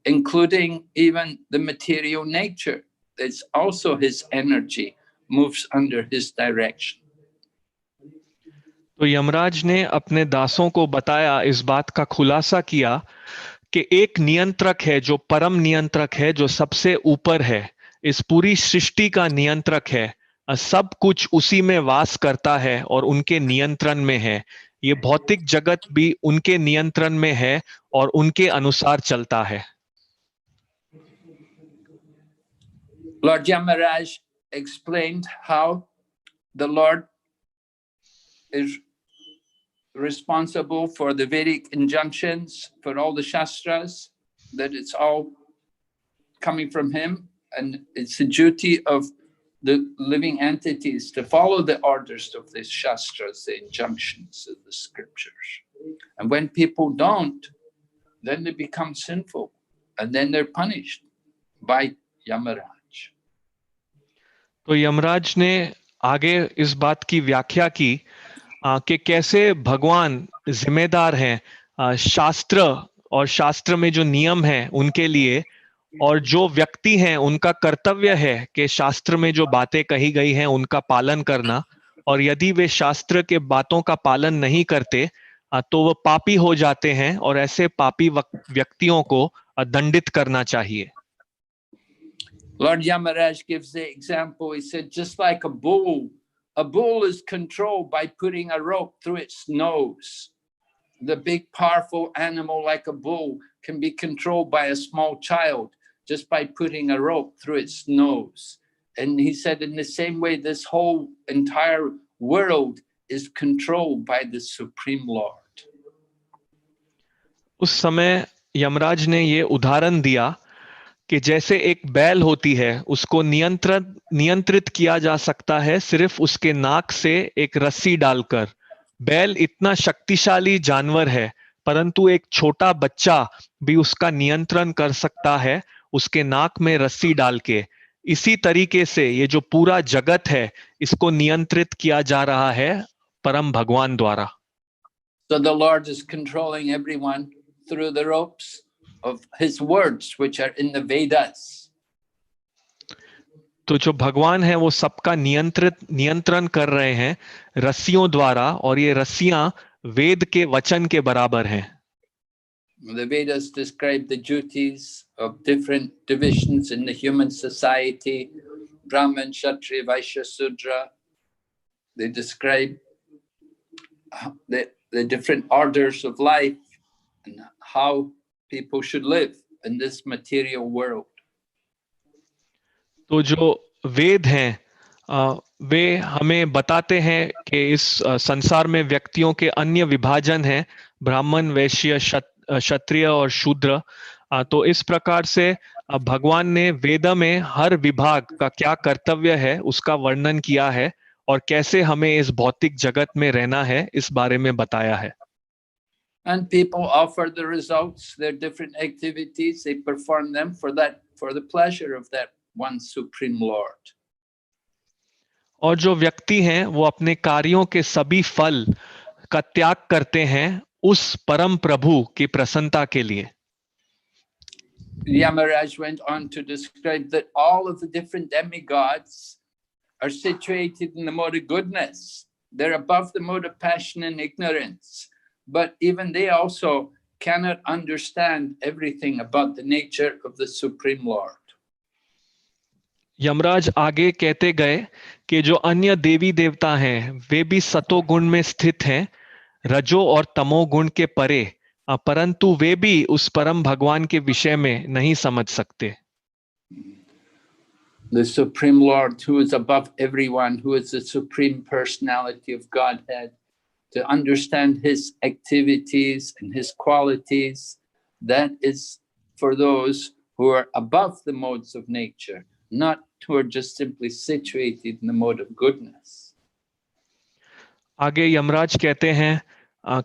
including even the material nature. It's also his energy moves under his direction. तो यमराज ने अपने दासों को बताया, इस बात का खुलासा किया कि एक नियंत्रक है जो परम नियंत्रक है, जो सबसे ऊपर है, इस पूरी सृष्टि का नियंत्रक है। सब कुछ उसी में वास करता है और उनके नियंत्रण में है। ये भौतिक जगत भी उनके नियंत्रण में है और उनके अनुसार चलता है। Lord Yamaraj explained how the Lord is responsible for the Vedic injunctions, for all the Shastras, that it's all coming from him, and it's the duty of the living entities to follow the orders of the Shastras, the injunctions of the scriptures. And when people don't, then they become sinful, and then they're punished by Yamaraj. तो यमराज ने आगे इस बात की व्याख्या की कि कैसे भगवान जिम्मेदार हैं शास्त्र और शास्त्र में जो नियम हैं उनके लिए, और जो व्यक्ति हैं उनका कर्तव्य है कि शास्त्र में जो बातें कही गई हैं उनका पालन करना, और यदि वे शास्त्र के बातों का पालन नहीं करते तो वो पापी हो जाते हैं, और ऐसे पापी व्यक्तियों को दंडित करना चाहिए। Lord Yamaraj gives the example. He said, just like a bull is controlled by putting a rope through its nose. The big, powerful animal like a bull can be controlled by a small child just by putting a rope through its nose. And he said, in the same way, this whole entire world is controlled by the Supreme Lord. उस समय यमराज ने ये उदाहरण दिया कि जैसे एक बैल होती है, उसको नियंत्रित किया जा सकता है सिर्फ उसके नाक से एक रस्सी डालकर। बैल इतना शक्तिशाली जानवर है, परंतु एक छोटा बच्चा भी उसका नियंत्रण कर सकता है उसके नाक में रस्सी डाल के। इसी तरीके से ये जो पूरा जगत है, इसको नियंत्रित किया जा रहा है परम भगवान द्वारा। So the Lord is controlling everyone through the ropes of his words, which are in the Vedas. तो जो भगवान है वो सबका नियंत्रण कर रहे हैं रस्सियों द्वारा, और ये रस्सियां वेद के वचन के बराबर हैं। The Vedas describe the duties of different divisions in the human society, Brahman, Kshatriya, Vaishya, Sudra. They describe the different orders of life and how people should live in this material world. तो जो वेद हैं वे हमें बताते हैं कि इस संसार में व्यक्तियों के अन्य विभाजन हैं, ब्राह्मण, वैश्य, क्षत्रिय और शूद्र। तो इस प्रकार से भगवान ने वेद में हर विभाग का क्या कर्तव्य है उसका वर्णन किया है, और कैसे हमें इस भौतिक जगत में रहना है इस बारे में बताया है। And people offer the results, their different activities, they perform them for the pleasure of that one Supreme Lord. और जो व्यक्ति हैं वो अपने कार्यों के सभी फल का त्याग करते हैं उस परम प्रभु की प्रसन्नता के लिए। Yamaraj went on to describe that all of the different demigods are situated in the mode of goodness. They're above the mode of passion and ignorance. But even they also cannot understand everything about the nature of the Supreme Lord. Yamraj आगे कहते गए कि जो अन्य देवी देवता हैं वे भी सतो गुण में स्थित हैं, रजो और तमो गुण के परे, परंतु वे भी उस परम भगवान के विषय में नहीं समझ सकते। The Supreme Lord, who is above everyone, who is the Supreme Personality of Godhead, to understand his activities and his qualities, that is for those who are above the modes of nature, not who are just simply situated in the mode of goodness. आगे यमराज कहते हैं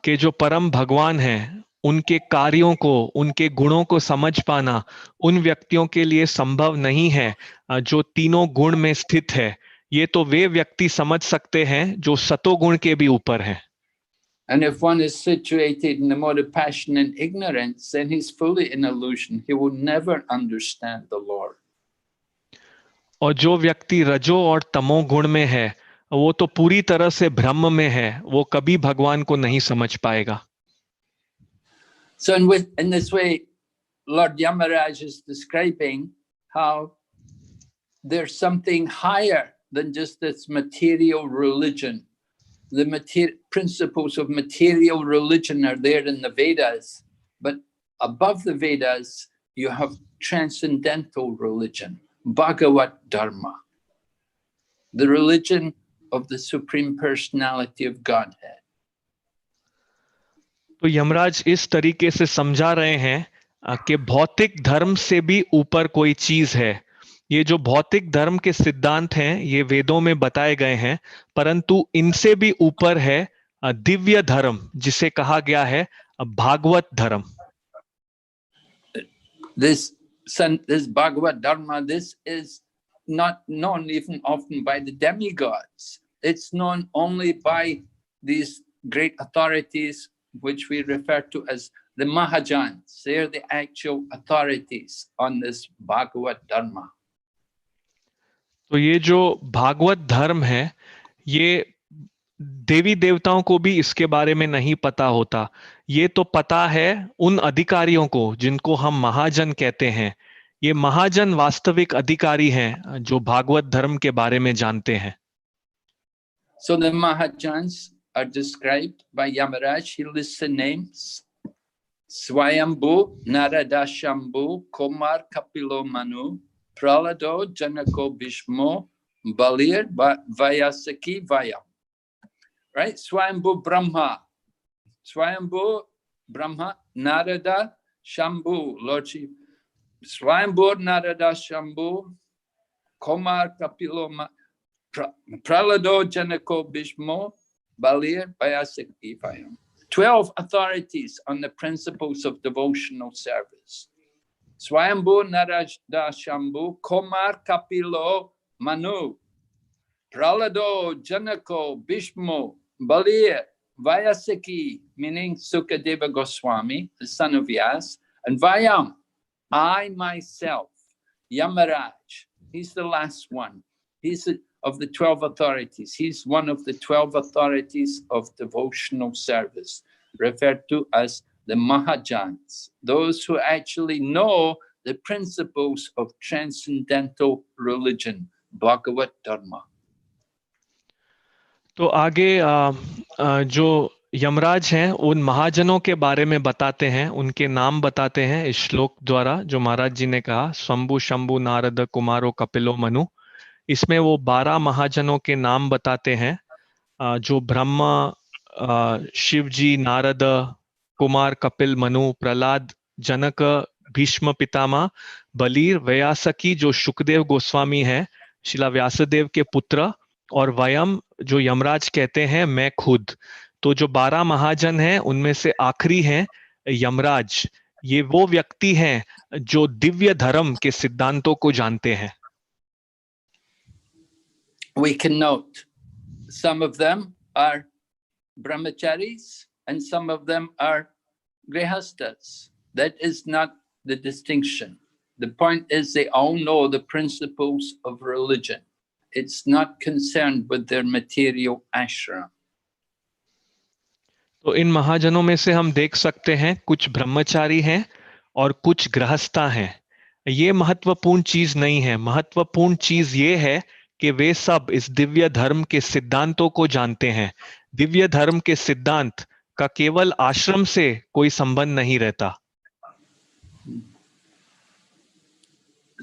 कि जो परम भगवान हैं उनके कार्यों को, उनके गुणों को समझ पाना उन व्यक्तियों के लिए संभव नहीं है जो तीनों गुण में स्थित है। ये तो वे व्यक्ति समझ सकते हैं जो सतो गुण के भी ऊपर हैं। And if one is situated in the mode of passion and ignorance, then he's fully in illusion. He will never understand the Lord. और जो व्यक्ति रजो और तमो गुण में है वो तो पूरी तरह से भ्रम में है, वो कभी भगवान को नहीं समझ पाएगा। So in this way, Lord Yamaraj is describing how there's something higher than just this material religion. The principles of material religion are there in the Vedas, but above the Vedas, you have transcendental religion, Bhagavad Dharma, the religion of the Supreme Personality of Godhead. तो यमराज इस तरीके से समझा रहे हैं कि भौतिक धर्म से भी ऊपर कोई चीज है। ये जो भौतिक धर्म के सिद्धांत हैं ये वेदों में बताए गए हैं, परंतु इनसे भी ऊपर है दिव्य धर्म, जिसे कहा गया है भागवत धर्म। This Bhagavad Dharma, this is not known even often by the demigods. It's known only by these great authorities, which we refer to as the Mahajans. They're the actual authorities on this Bhagavad Dharma. तो ये जो भागवत धर्म है ये देवी देवताओं को भी इसके बारे में नहीं पता होता। ये तो पता है उन अधिकारियों को जिनको हम महाजन कहते हैं। ये महाजन वास्तविक अधिकारी हैं जो भागवत धर्म के बारे में जानते हैं। So the Mahajans are described by Yamaraj. He lists the names: Swayambhu, Narada, Shambhu, Komar, Kapilo, Manu, Pralado, Janako, Bhishmo, Balir, Vyasaki, Vayam. Right? Swayambhu Brahma. Swayambhu Brahma, Narada, Shambhu, Lord Chief. Swayambhu, Narada, Shambhu, Komar, Kapilo, Pralado, Janako, Bhishmo, Balir, Vyasaki, Vayam. 12 authorities on the principles of devotional service. Swayambhu, Narada, Shambhu, Komar, Kapilo, Manu, Pralado, Janako, Bhishmo, Balir, Vyasaki, meaning Sukadeva Goswami, the son of Vyas, and Vayam, I myself, Yamaraj, He's the last one. He's of the 12 authorities. He's one of the 12 authorities of devotional service, referred to as the Mahajans, those who actually know the principles of transcendental religion, Bhagavad Dharma. तो आगे जो यमराज हैं उन महाजनों के बारे में बताते हैं, उनके नाम बताते हैं इस श्लोक द्वारा जो महाराज जी ने कहा, शंभु शंभु नारद कुमारो कपिलो मनु। इसमें वो 12 महाजनों के नाम बताते हैं जो ब्रह्मा, शिव जी, नारद, कुमार, कपिल, मनु, प्रहलाद, जनक, भीष्म पितामह, बलीर, व्यासकी जो सुखदेव गोस्वामी हैं, शिला व्यासदेव के पुत्र, और वयम जो यमराज कहते हैं मैं खुद। तो जो 12 महाजन हैं उनमें से आखिरी हैं यमराज। ये वो व्यक्ति हैं जो दिव्य धर्म के सिद्धांतों को जानते हैं। We can note some of them are brahmacharis and some of them are grihastas. That is not the distinction. The point is they all know the principles of religion. It's not concerned with their material ashram. तो इन महाजनों में से हम देख सकते हैं कुछ ब्रह्मचारी हैं और कुछ गृहस्था हैं। ये महत्वपूर्ण चीज नहीं है। महत्वपूर्ण चीज ये है कि वे सब इस दिव्य धर्म के सिद्धांतों को जानते हैं। दिव्य धर्म के सिद्धांत का केवल आश्रम से कोई संबंध नहीं रहता।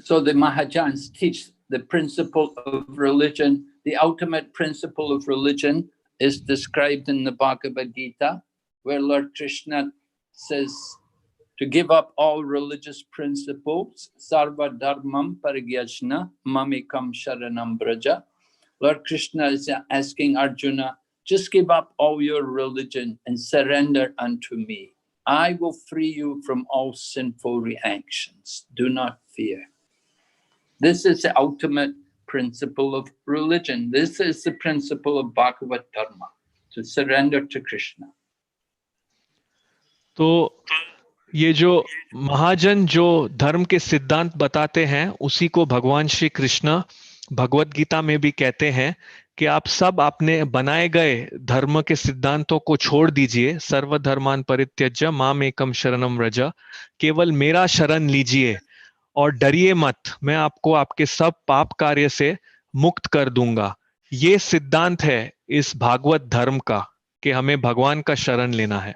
So the Mahajans teach the principle of religion. The ultimate principle of religion is described in the Bhagavad Gita, where Lord Krishna says to give up all religious principles, sarva dharmam parigyajna mamikam sharanam braja. Lord Krishna is asking Arjuna, just give up all your religion and surrender unto me. I will free you from all sinful reactions. Do not fear. This is the ultimate principle of religion. This is the principle of Bhagavad Dharma, to surrender to Krishna. तो ये जो महाजन जो धर्म के सिद्धांत बताते हैं उसी को भगवान श्री कृष्ण भगवत गीता में भी कहते हैं कि आप सब अपने बनाए गए धर्म के सिद्धांतों को छोड़ दीजिए। सर्वधर्मान परित्यज्य माम एकम शरणम व्रज, केवल मेरा शरण लीजिए और डरिए मत, मैं आपको आपके सब पाप कार्य से मुक्त कर दूंगा। ये सिद्धांत है इस भागवत धर्म का कि हमें भगवान का शरण लेना है।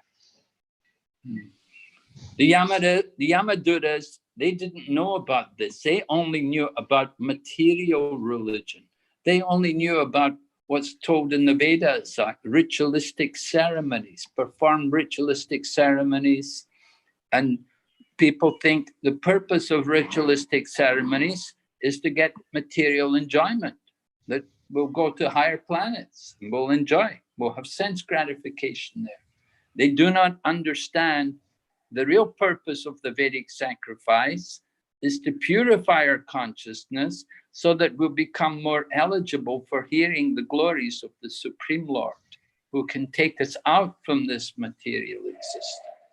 The Yamaduras, they didn't know about this. They only knew about material religion. They only knew about what's told in the Vedas, like ritualistic ceremonies, perform ritualistic ceremonies. And people think the purpose of ritualistic ceremonies is to get material enjoyment, that we'll go to higher planets and we'll enjoy, we'll have sense gratification there. They do not understand the real purpose of the Vedic sacrifice is to purify our consciousness so that we'll become more eligible for hearing the glories of the Supreme Lord, who can take us out from this material existence.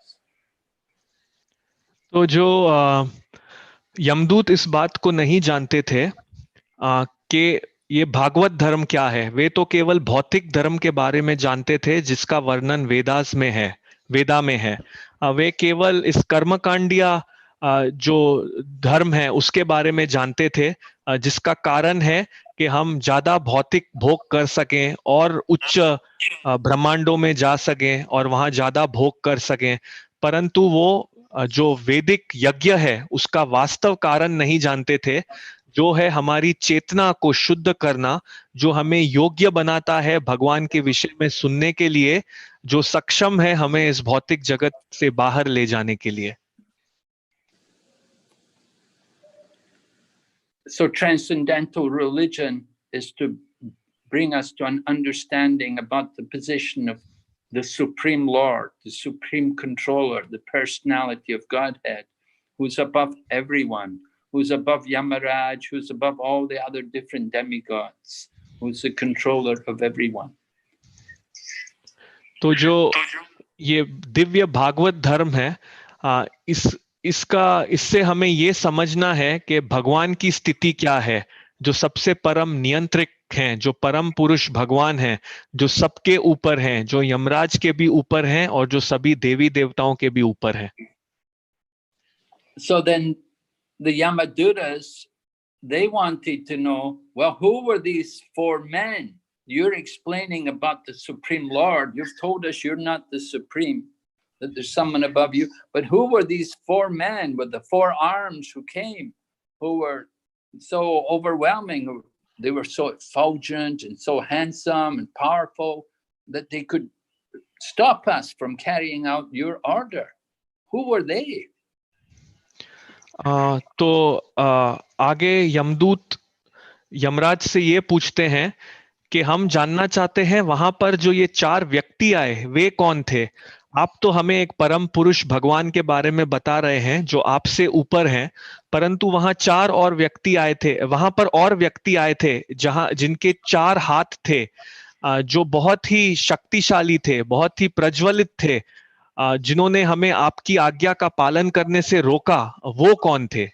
तो जो यमदूत इस बात को नहीं जानते थे कि ये भागवत धर्म क्या है। वे तो केवल भौतिक धर्म के बारे में जानते थे जिसका वर्णन वेदा में है। वे केवल इस कर्मकांडिया जो धर्म है उसके बारे में जानते थे, जिसका कारण है कि हम ज्यादा भौतिक भोग कर सकें और उच्च ब्रह्मांडों में जा सकें और वहां ज्यादा भोग कर सकें। परंतु वो जो वैदिक यज्ञ है उसका वास्तव कारण नहीं जानते थे, जो है हमारी चेतना को शुद्ध करना, जो हमें योग्य बनाता है भगवान के विषय में सुनने के लिए, जो सक्षम है हमें इस भौतिक जगत से बाहर ले जाने के लिए। So transcendental religion is to bring us to an understanding about the position of the Supreme Lord, the Supreme Controller, the personality of Godhead, who's above everyone, who's above Yamaraj, who's above all the other different demigods, who's the controller of everyone. तो जो ये दिव्य भागवत धर्म है, इस इससे हमें ये समझना है कि भगवान की स्थिति क्या है, जो सबसे परम नियंत्रक हैं, जो परम पुरुष भगवान हैं, जो सबके ऊपर हैं, जो यमराज के भी ऊपर हैं और जो सभी देवी देवताओं के भी ऊपर हैं. So then the Yamadutas, they wanted to know, well, who were these four men? You're explaining about the Supreme Lord. You've told us you're not the Supreme, that there's someone above you. But who were these four men with the four arms who came, who were so overwhelming? They were so effulgent and so handsome and powerful that they could stop us from carrying out your order. Who were they? तो आगे यमदूत यमराज से ये पूछते हैं कि हम जानना चाहते हैं वहां पर जो ये चार व्यक्ति आए वे कौन थे. आप तो हमें एक परम पुरुष भगवान के बारे में बता रहे हैं जो आपसे ऊपर हैं, परंतु वहां चार और व्यक्ति आए थे, वहां पर और व्यक्ति आए थे जिनके चार हाथ थे, जो बहुत ही शक्तिशाली थे, बहुत ही प्रज्वलित थे, जिन्होंने हमें आपकी आज्ञा का पालन करने से रोका. वो कौन थे?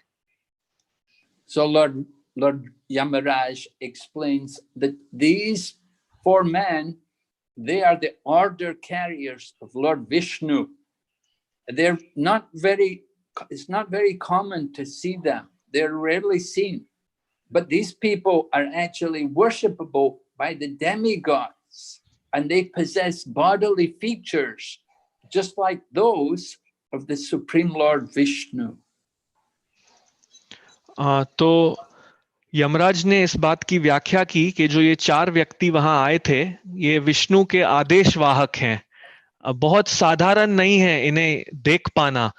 So Lord Yamaraj explains that these four men, they are the order carriers of Lord Vishnu. They're not very, it's not very common to see them. They're rarely seen. But these people are actually worshipable by the demigods, and they possess bodily features just like those of the Supreme Lord Vishnu. तो यमराज ने इस बात की व्याख्या की कि जो ये चार व्यक्ति वहां आए थे, ये विष्णु के आदेश वाहक हैं. बहुत साधारण नहीं है इन्हें देख पाना,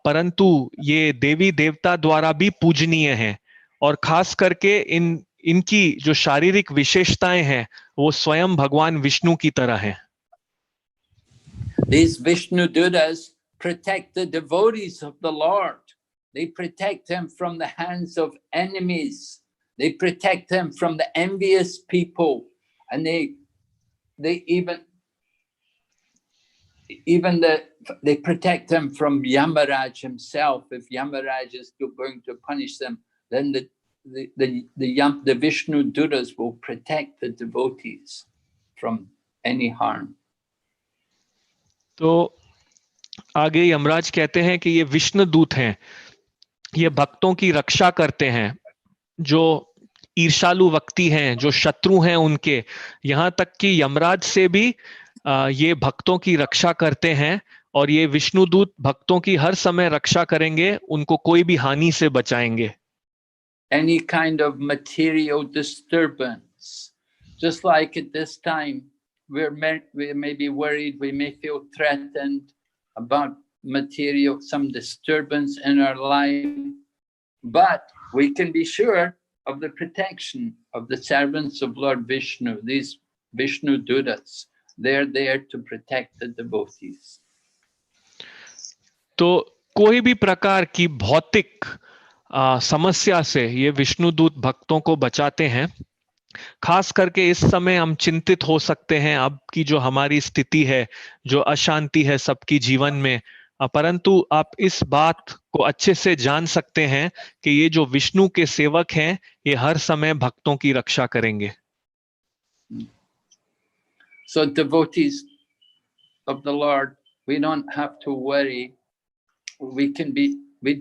परंतु ये देवी देवता द्वारा भी पूजनीय हैं, और खास करके इनकी जो शारीरिक विशेषताएं हैं वो स्वयं भगवान विष्णु की तरह हैं. These Vishnu Dutas protect the devotees of the Lord. They protect them from the hands of enemies. They protect them from the envious people, and they they protect them from Yamaraj himself. If Yamaraj is going to punish them, then the Vishnu Dutas will protect the devotees from any harm. तो आगे यमराज कहते हैं कि ये विष्णु दूत हैं, ये भक्तों की रक्षा करते हैं, जो ईर्ष्यालु व्यक्ति हैं, जो शत्रु हैं उनके, यहाँ तक कि यमराज से भी ये भक्तों की रक्षा करते हैं, और ये विष्णु दूत भक्तों की हर समय रक्षा करेंगे, उनको कोई भी हानि से बचाएंगे. Any kind of material disturbance, just like at this time, we may be worried, we may feel threatened about material, some disturbance in our life, but we can be sure of the protection of the servants of Lord Vishnu, these Vishnu Dutas. They're there to protect the devotees. तो कोई भी प्रकार की भौतिक समस्या से ये विष्णु दूत भक्तों को बचाते हैं. खास करके इस समय हम चिंतित हो सकते हैं अब की जो हमारी स्थिति है, जो अशांति है सबकी जीवन में, परंतु आप इस बात को अच्छे से जान सकते हैं कि ये जो विष्णु के सेवक हैं, ये हर समय भक्तों की रक्षा करेंगे. So devotees of the Lord, we don't have to worry. We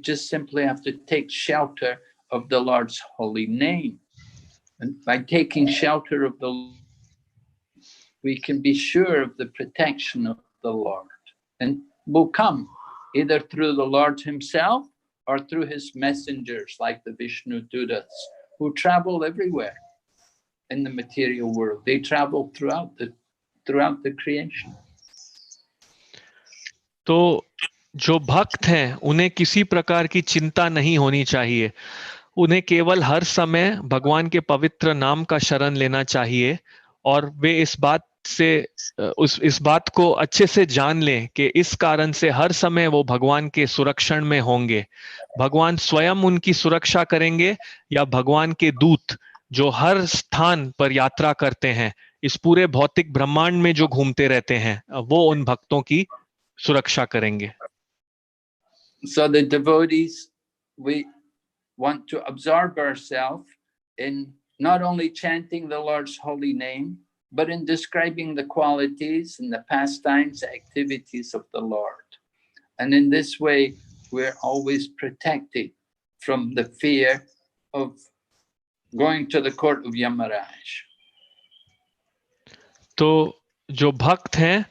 just simply have to take shelter of the Lord's holy name. And by taking shelter of the Lord, we can be sure of the protection of the Lord. And will come either through the Lord himself or through his messengers like the Vishnu Dutas, who travel everywhere in the material world. They travel throughout the creation. तो जो भक्त हैं उन्हें किसी प्रकार की चिंता नहीं होनी चाहिए. उन्हें केवल हर समय भगवान के पवित्र नाम का शरण लेना चाहिए, और वे इस बात को अच्छे से जान लें कि इस कारण से हर समय वो भगवान के सुरक्षण में होंगे. भगवान स्वयं उनकी सुरक्षा करेंगे, या भगवान के दूत जो हर स्थान पर यात्रा करते हैं, इस पूरे भौतिक ब्रह्मांड में जो घूमते रहते हैं, वो उन भक्तों की सुरक्षा करेंगे. So the devotees, we want to absorb ourselves in not only chanting the Lord's holy name, but in describing the qualities and the pastimes, activities of the Lord. And in this way, we're always protected from the fear of going to the court of Yamaraj. तो जो भक्त हैं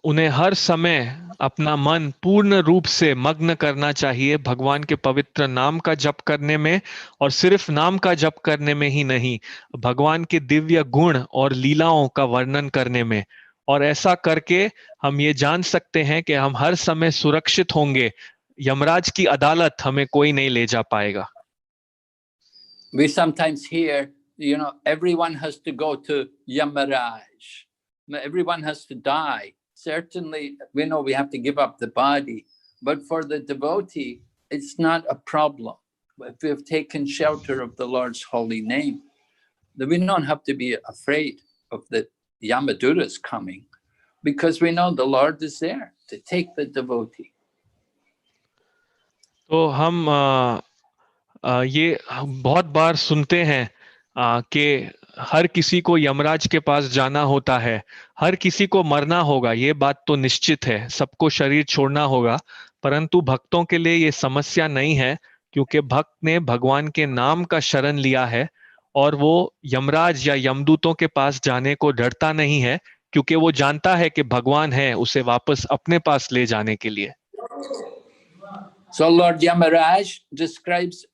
उन्हें हर समय अपना मन पूर्ण रूप से मग्न करना चाहिए भगवान के पवित्र नाम का जप करने में, और सिर्फ नाम का जप करने में ही नहीं, भगवान के दिव्य गुण और लीलाओं का वर्णन करने में। और ऐसा करके हम ये जान सकते हैं कि हम हर समय सुरक्षित होंगे, यमराज की अदालत हमें कोई नहीं ले जा पाएगा। We sometimes hear, everyone has to go to Yamaraj. Everyone has to die. Certainly, we know we have to give up the body, but for the devotee, it's not a problem. If we have taken shelter of the Lord's holy name, then we don't have to be afraid of the Yamaduras coming, because we know the Lord is there to take the devotee. तो हम ये बहुत बार सुनते हैं कि हर किसी को यमराज के पास जाना होता है, हर किसी को मरना होगा, ये बात तो निश्चित है, सबको शरीर छोड़ना होगा, परंतु भक्तों के लिए ये समस्या नहीं है, क्योंकि भक्त ने भगवान के नाम का शरण लिया है और वो यमराज या यमदूतों के पास जाने को डरता नहीं है, क्योंकि वो जानता है कि भगवान है उसे वापस अपने पास ले जाने के लिए। So Lord Yamaraj describes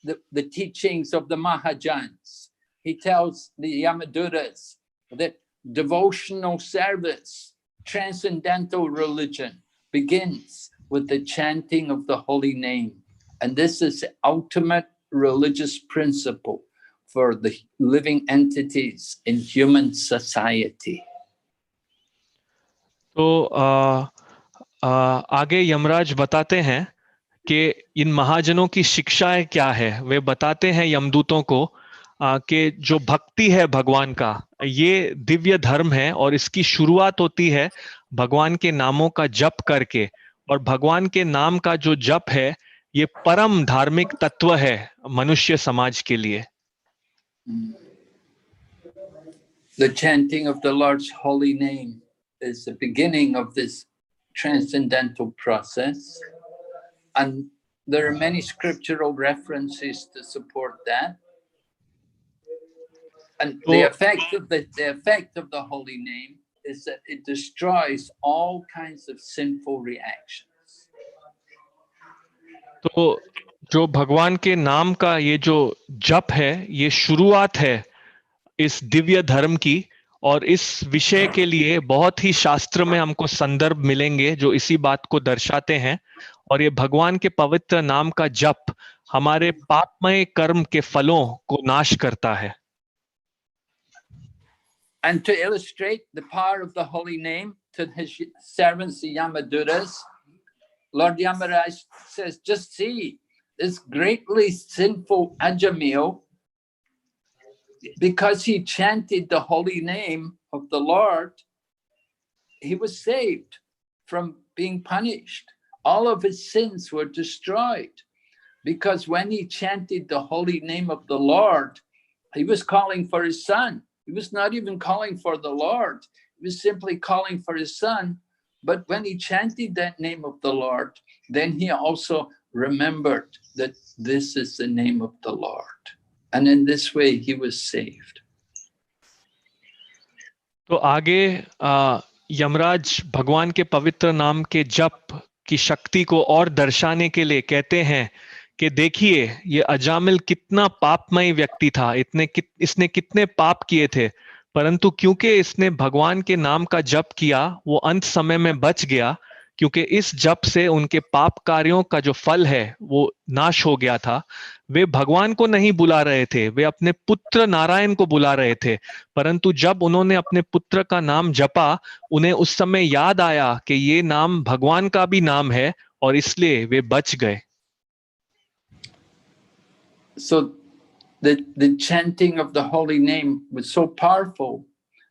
the teachings of the Mahajans. He tells the Yamaduras that devotional service, transcendental religion, begins with the chanting of the holy name. And this is the ultimate religious principle for the living entities in human society. तो आगे यमराज बताते हैं कि इन महाजनों की शिक्षाएं क्या है। वे बताते हैं यमदूतों को कि जो भक्ति है भगवान का, ये दिव्य धर्म है और इसकी शुरुआत होती है भगवान के नामों का जप करके, और भगवान के नाम का जो जप है ये परम धार्मिक तत्व है मनुष्य समाज के लिए। The chanting of the Lord's holy name is the beginning of this transcendental process. And there are many scriptural references to support that. And the effect of the holy name is that it destroys all kinds of sinful reactions. तो जो भगवान के नाम का ये जो जप है, ये शुरुआत है इस दिव्य धर्म की, और इस विषय के लिए बहुत ही शास्त्र में हमको संदर्भ मिलेंगे जो इसी बात को दर्शाते हैं। और ये भगवान के पवित्र नाम का जप हमारे पापमय कर्म के फलों को नाश करता है। And to illustrate the power of the holy name to his servants, the Yamaduras, Lord Yamaraj says, just see this greatly sinful Ajamil, because he chanted the holy name of the Lord, he was saved from being punished. All of his sins were destroyed, because when he chanted the holy name of the Lord, he was calling for his son. He was not even calling for the Lord. He was simply calling for his son. But when he chanted that name of the Lord, then he also remembered that this is the name of the Lord. And in this way, he was saved. तो आगे यमराज भगवान के पवित्र नाम के जप की शक्ति को और दर्शाने के लिए कहते हैं कि देखिए ये अजामिल कितना पापमय व्यक्ति था, इसने कितने पाप किए थे, परंतु क्योंकि इसने भगवान के नाम का जप किया वो अंत समय में बच गया, क्योंकि इस जप से उनके पाप कार्यों का जो फल है वो नाश हो गया था। वे भगवान को नहीं बुला रहे थे, वे अपने पुत्र नारायण को बुला रहे थे, परंतु जब उन्होंने अपने पुत्र का नाम जपा उन्हें उस समय याद आया कि ये नाम भगवान का भी नाम है और इसलिए वे बच गए। So the chanting of the holy name was so powerful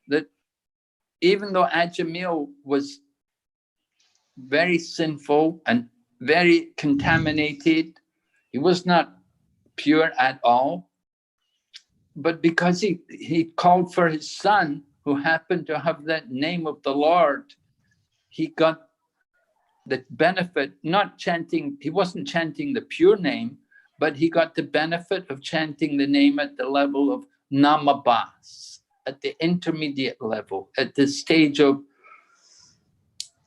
that even though Ajamil was very sinful and very contaminated. He was not pure at all. But because he called for his son, who happened to have that name of the Lord, he got the benefit, not chanting, he wasn't chanting the pure name, but he got the benefit of chanting the name at the level of namabas, at the intermediate level, at the stage of,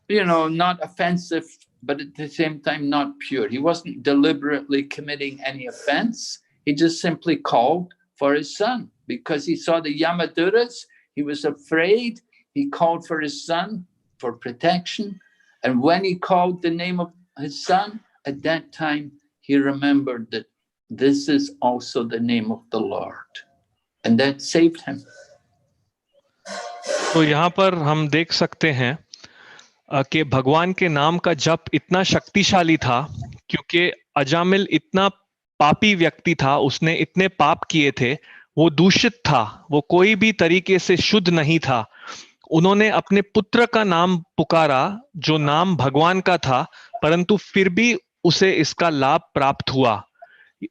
not offensive, but at the same time not pure. He wasn't deliberately committing any offense. He just simply called for his son because he saw the Yamaduras. He was afraid. He called for his son for protection. And when he called the name of his son, at that time, he remembered that this is also the name of the Lord. And that saved him. तो यहाँ पर हम देख सकते हैं कि भगवान के नाम का जप इतना शक्तिशाली था क्योंकि अजामिल इतना पापी व्यक्ति था, उसने इतने पाप किए थे, वो दूषित था, वो कोई भी तरीके से शुद्ध नहीं था। उन्होंने अपने पुत्र का नाम पुकारा जो नाम भगवान का था, परंतु फिर भी उसे इसका लाभ प्राप्त हुआ।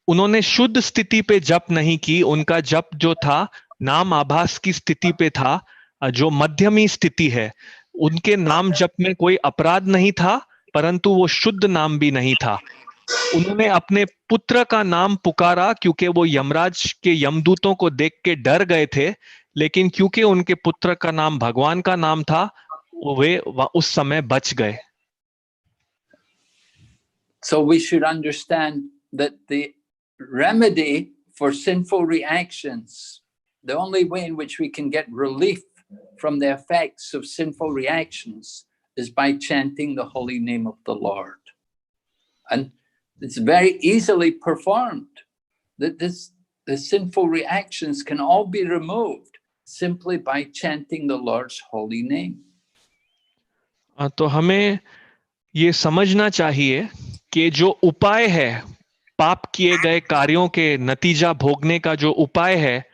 उन्होंने शुद्ध स्थिति पे जप नहीं की, उनका जप जो था नाम आभास की स्थिति पे था, जो मध्यमी स्थिति है। उनके नाम जप में कोई अपराध नहीं था, परंतु वो शुद्ध नाम भी नहीं था। उन्होंने अपने पुत्र का नाम पुकारा क्योंकि वो यमराज के यमदूतों को देख के डर गए थे, लेकिन क्योंकि उनके पुत्र का नाम भगवान का नाम था, वे उस समय बच गए। So we should understand that the remedy for sinful reactions, the only way in which we can get relief from the effects of sinful reactions is by chanting the holy name of the Lord. And it's very easily performed. That the sinful reactions can all be removed simply by chanting the Lord's holy name. तो हमें ये समझना चाहिए कि जो उपाय है, पाप किए गए कार्यों के नतीजा भोगने का जो उपाय है,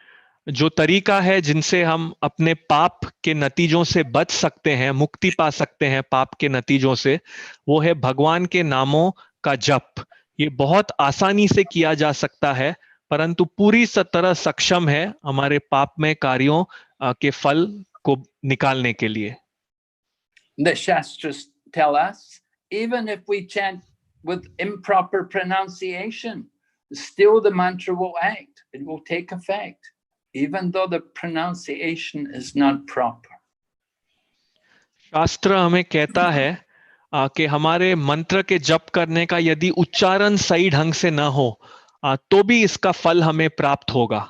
जो तरीका है जिनसे हम अपने पाप के नतीजों से बच सकते हैं, मुक्ति पा सकते हैं पाप के नतीजों से, वो है भगवान के नामों का जप। ये बहुत आसानी से किया जा सकता है, परंतु पूरी तरह सक्षम है हमारे पापमय कार्यों के फल को निकालने के लिए। The Shastras tell us, even if we chant with improper pronunciation, still the mantra will act. It will take effect, even though the pronunciation is not proper. शास्त्र हमें कहता है कि हमारे मंत्र के जप करने का यदि उच्चारण सही ढंग से न हो, तो भी इसका फल हमें प्राप्त होगा।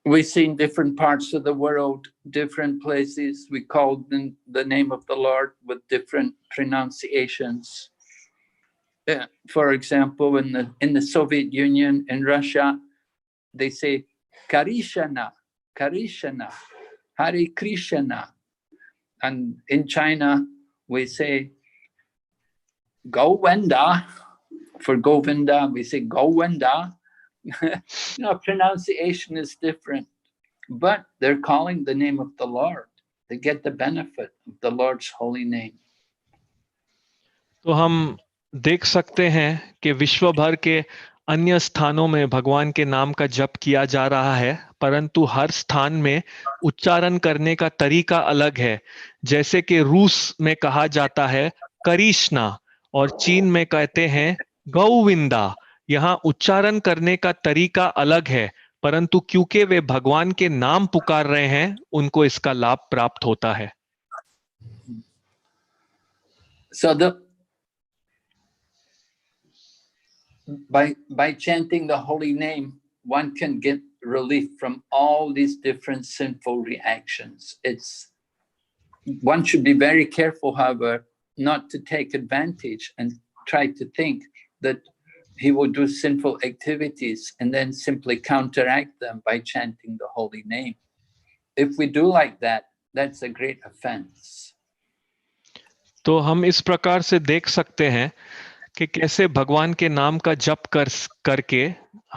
We see in different parts of the world, different places, we call the name of the Lord with different pronunciations. For example, in the Soviet Union, in Russia, they say Karishana, Karishana, Hare Krishna. And in China, we say Govinda. For Govinda, we say Govinda. Pronunciation is different, but they're calling the name of the Lord. They get the benefit of the Lord's holy name. तो हम देख सकते हैं कि विश्व भर के अन्य स्थानों में भगवान के नाम का जप किया जा रहा है, परंतु हर स्थान में उच्चारण करने का तरीका अलग है। जैसे कि रूस में कहा जाता है करिश्ना और चीन में कहते हैं गोविंदा। यहाँ उच्चारण करने का तरीका अलग है, परंतु क्योंकि वे भगवान के नाम पुकार रहे हैं, उनको इसका लाभ प्राप्त होता है। So by chanting the holy name, one can get relief from all these different sinful reactions. One should be very careful, however, not to take advantage and try to think that he will do sinful activities and then simply counteract them by chanting the holy name. If we do like that, that's a great offense. तो हम इस प्रकार से देख सकते हैं कि कैसे भगवान के नाम का जप करके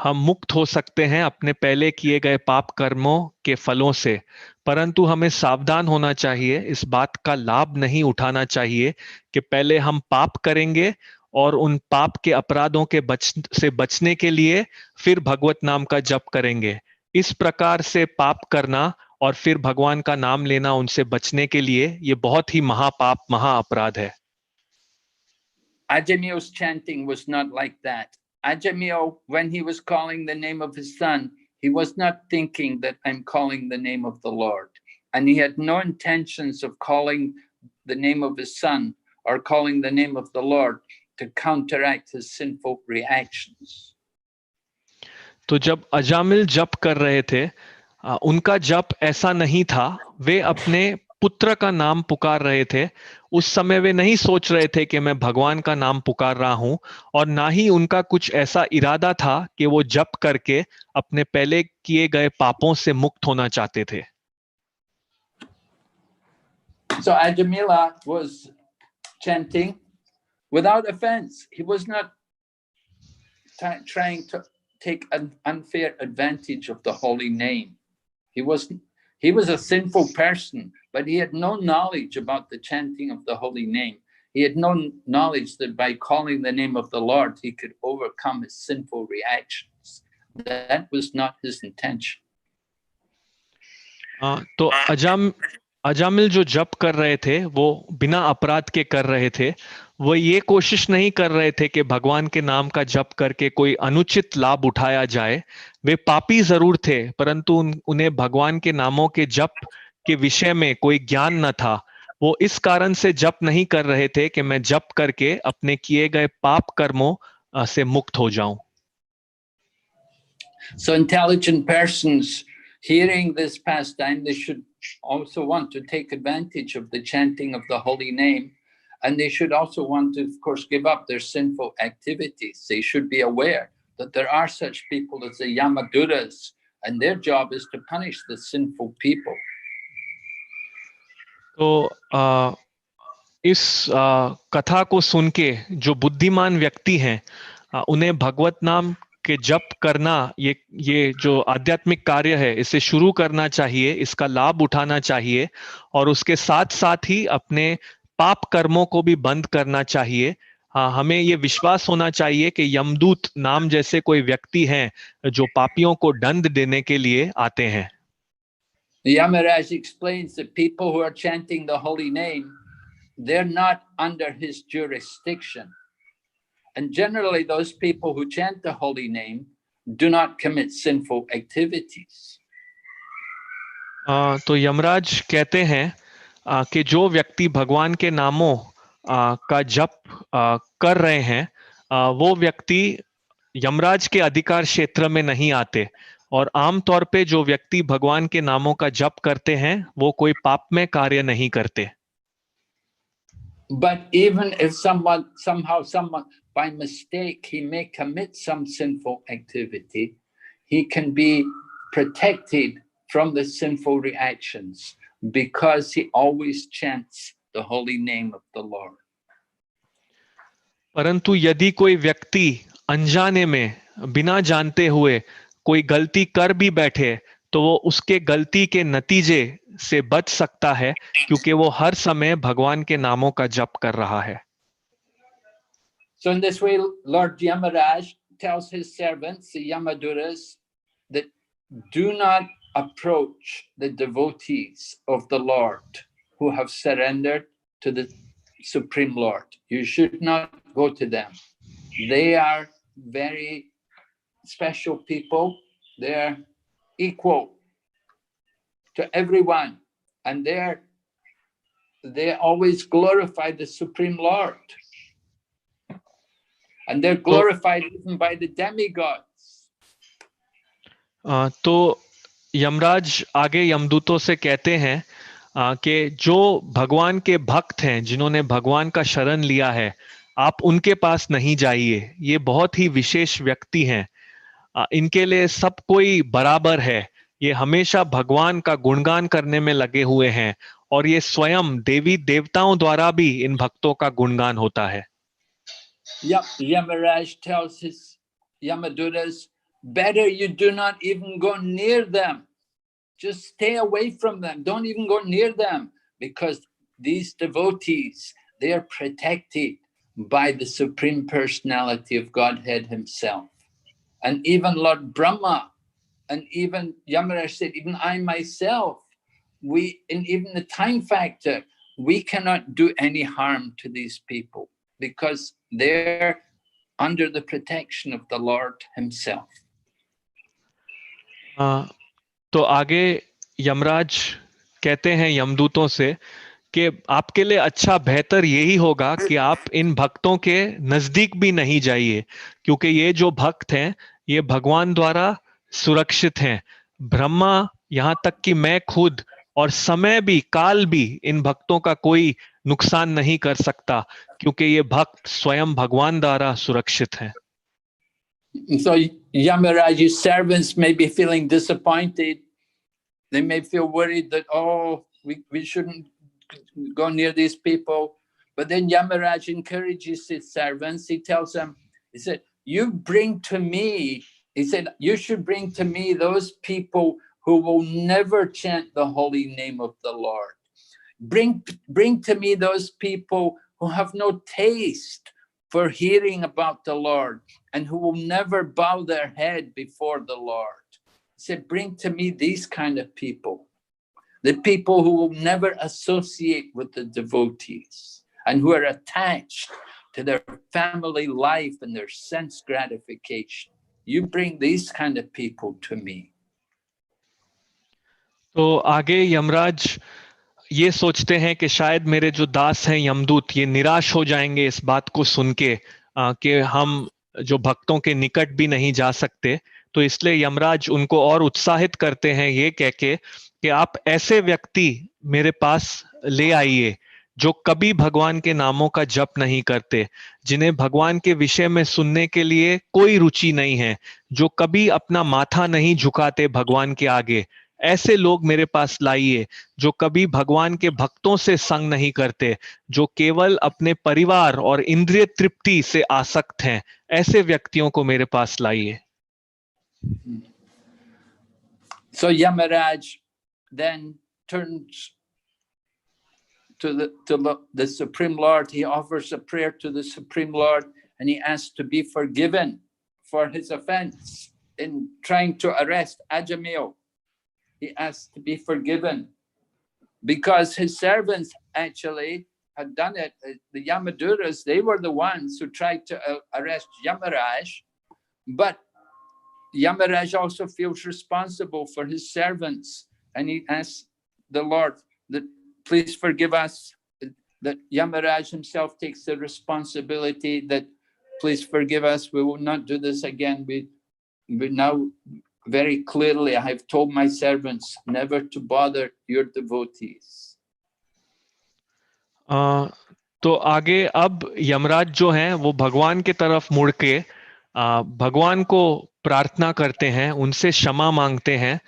हम मुक्त हो सकते हैं अपने पहले किए गए पाप कर्मों के फलों से, परंतु हमें सावधान होना चाहिए, इस बात का लाभ नहीं उठाना चाहिए कि पहले हम पाप करेंगे और उन पाप के अपराधों के से बचने के लिए फिर भगवत नाम का जप करेंगे। इस प्रकार से पाप करना और फिर भगवान का नाम लेना उनसे बचने के लिए, ये बहुत ही महापाप, महाअपराध है। Ajamil's chanting was not like that. Ajamil, when he was calling the name of his son, he was not thinking that I'm calling the name of the Lord. And he had no intentions of calling the name of his son or calling the name of the Lord to counteract his sinful reactions. तो जब अजामिल जप कर रहे थे, उनका जप ऐसा नहीं था। वे अपने पुत्र का नाम पुकार रहे थे। उस समय वे नहीं सोच रहे थे कि मैं भगवान का नाम पुकार रहा हूं, और ना ही उनका कुछ ऐसा इरादा था कि वो जप करके अपने पहले किए गए पापों से मुक्त होना चाहते थे। So Ajamila was chanting without offense. He was not trying to take an unfair advantage of the holy name. He was a sinful person, but he had no knowledge about the chanting of the holy name. He had no knowledge that by calling the name of the Lord, he could overcome his sinful reactions. That was not his intention. तो अजामिल जो जप कर रहे थे वो बिना अपराध के कर रहे थे। वो ये कोशिश नहीं कर रहे थे कि भगवान के नाम का जप करके कोई अनुचित लाभ उठाया जाए। वे पापी जरूर थे, परंतु उन्हें भगवान के नामों के जप के विषय में कोई ज्ञान न था। वो इस कारण से जप नहीं कर रहे थे कि मैं जप करके अपने किए गए पाप कर्मों से मुक्त हो जाऊं। So intelligent persons hearing this pastime, they should also want to take advantage of the chanting of the holy name, and they should also want to, of course, give up their sinful activities. They should be aware that there are such people as the Yamaduras, and their job is to punish the sinful people. तो इस कथा को सुन के जो बुद्धिमान व्यक्ति हैं, उन्हें भगवत नाम के जप करना, ये जो आध्यात्मिक कार्य है, इसे शुरू करना चाहिए, इसका लाभ उठाना चाहिए, और उसके साथ साथ ही अपने पाप कर्मों को भी बंद करना चाहिए। हमें ये विश्वास होना चाहिए कि यमदूत नाम जैसे कोई व्यक्ति हैं जो पापियों को दंड देने के लिए आते हैं। Yamaraj explains that people who are chanting the holy name, they're not under his jurisdiction. And generally, those people who chant the holy name do not commit sinful activities. तो यमराज कहते हैं कि जो व्यक्ति भगवान के नामों का जप कर रहे हैं, वो व्यक्ति यमराज के अधिकार क्षेत्र में नहीं आते, और आमतौर पे जो व्यक्ति भगवान के नामों का जप करते हैं वो कोई पाप में कार्य नहीं करते। But even if someone by mistake he may commit some sinful activity, he can be protected from the sinful reactions because he always chants the holy name of the Lord. परंतु यदि कोई व्यक्ति अनजाने में, बिना जानते हुए कोई गलती कर भी बैठे, तो वो उसके गलती के नतीजे से बच सकता है, क्योंकि वो हर समय भगवान के नामों का जप कर रहा है। So in this way, Lord Yamaraj tells his servants, the Yamaduras, that do not approach the devotees of the Lord who have surrendered to the Supreme Lord. You should not go to them. They are very special people. They are equal to everyone, and they always glorify the Supreme Lord, and they're glorified even by the demigods. तो यमराज आगे यमदूतों से कहते हैं कि जो भगवान के भक्त हैं, जिन्होंने भगवान का शरण लिया है, आप उनके पास नहीं जाइए। ये बहुत ही विशेष व्यक्ति हैं, इनके लिए सब कोई बराबर है। ये हमेशा भगवान का गुणगान करने में लगे हुए हैं, और ये स्वयं देवी देवताओं द्वारा भी इन भक्तों का गुणगान होता है। Yamaraj tells his Yamadutas, better you do not even go near them. Just stay away from them. Don't even go near them, because these devotees, they are protected by the Supreme Personality of Godhead himself. And even Lord Brahma, and even Yamaraj said, even I myself, even the time factor, we cannot do any harm to these people because they're under the protection of the Lord himself. तो आगे यमराज कहते हैं यमदूतों से कि आपके लिए अच्छा बेहतर यही होगा कि आप इन भक्तों के नजदीक भी नहीं जाइए, क्योंकि ये जो भक्त हैं ये भगवान द्वारा सुरक्षित हैं। ब्रह्मा, यहाँ तक कि मैं खुद और समय भी, काल भी इन भक्तों का कोई नुकसान नहीं कर सकता, क्योंकि ये भक्त स्वयं भगवान द्वारा सुरक्षित हैं। So Yamaraj's servants may be feeling disappointed. They may feel worried that, oh, we shouldn't go near these people. But then Yamaraj encourages his servants. He tells them, he said, you bring to me, he said, you should bring to me those people who will never chant the holy name of the Lord. Bring to me those people who have no taste for hearing about the Lord and who will never bow their head before the Lord. He said, bring to me these kind of people, the people who will never associate with the devotees and who are attached to their family life and their sense gratification. You bring these kind of people to me. तो आगे यमराज ये सोचते हैं कि शायद मेरे जो दास हैं यमदूत, ये निराश हो जाएंगे इस बात को सुन के कि हम जो भक्तों के निकट भी नहीं जा सकते। तो इसलिए यमराज उनको और उत्साहित करते हैं ये कह के कि आप ऐसे व्यक्ति मेरे पास ले आइए जो कभी भगवान के नामों का जप नहीं करते, जिन्हें भगवान के विषय में सुनने के लिए कोई रुचि नहीं है, जो कभी अपना माथा नहीं झुकाते भगवान के आगे। ऐसे लोग मेरे पास लाइए जो कभी भगवान के भक्तों से संग नहीं करते, जो केवल अपने परिवार और इंद्रिय तृप्ति से आसक्त हैं। ऐसे व्यक्तियों को मेरे पास लाइए। So Yamaraj then turns to the Supreme Lord. He offers a prayer to the Supreme Lord and he asks to be forgiven for his offense in trying to arrest Ajamil. He asked to be forgiven because his servants actually had done it. The Yamaduras, they were the ones who tried to arrest Yamaraj, but Yamaraj also feels responsible for his servants, and he asks the Lord that please forgive us, that Yamaraj himself takes the responsibility, that please forgive us, we will not do this again. We now very clearly, I have told my servants never to bother your devotees. तो आगे अब यमराज जो हैं वो भगवान की तरफ मुड़ के भगवान को प्रार्थना करते हैं, उनसे क्षमा मांगते हैं,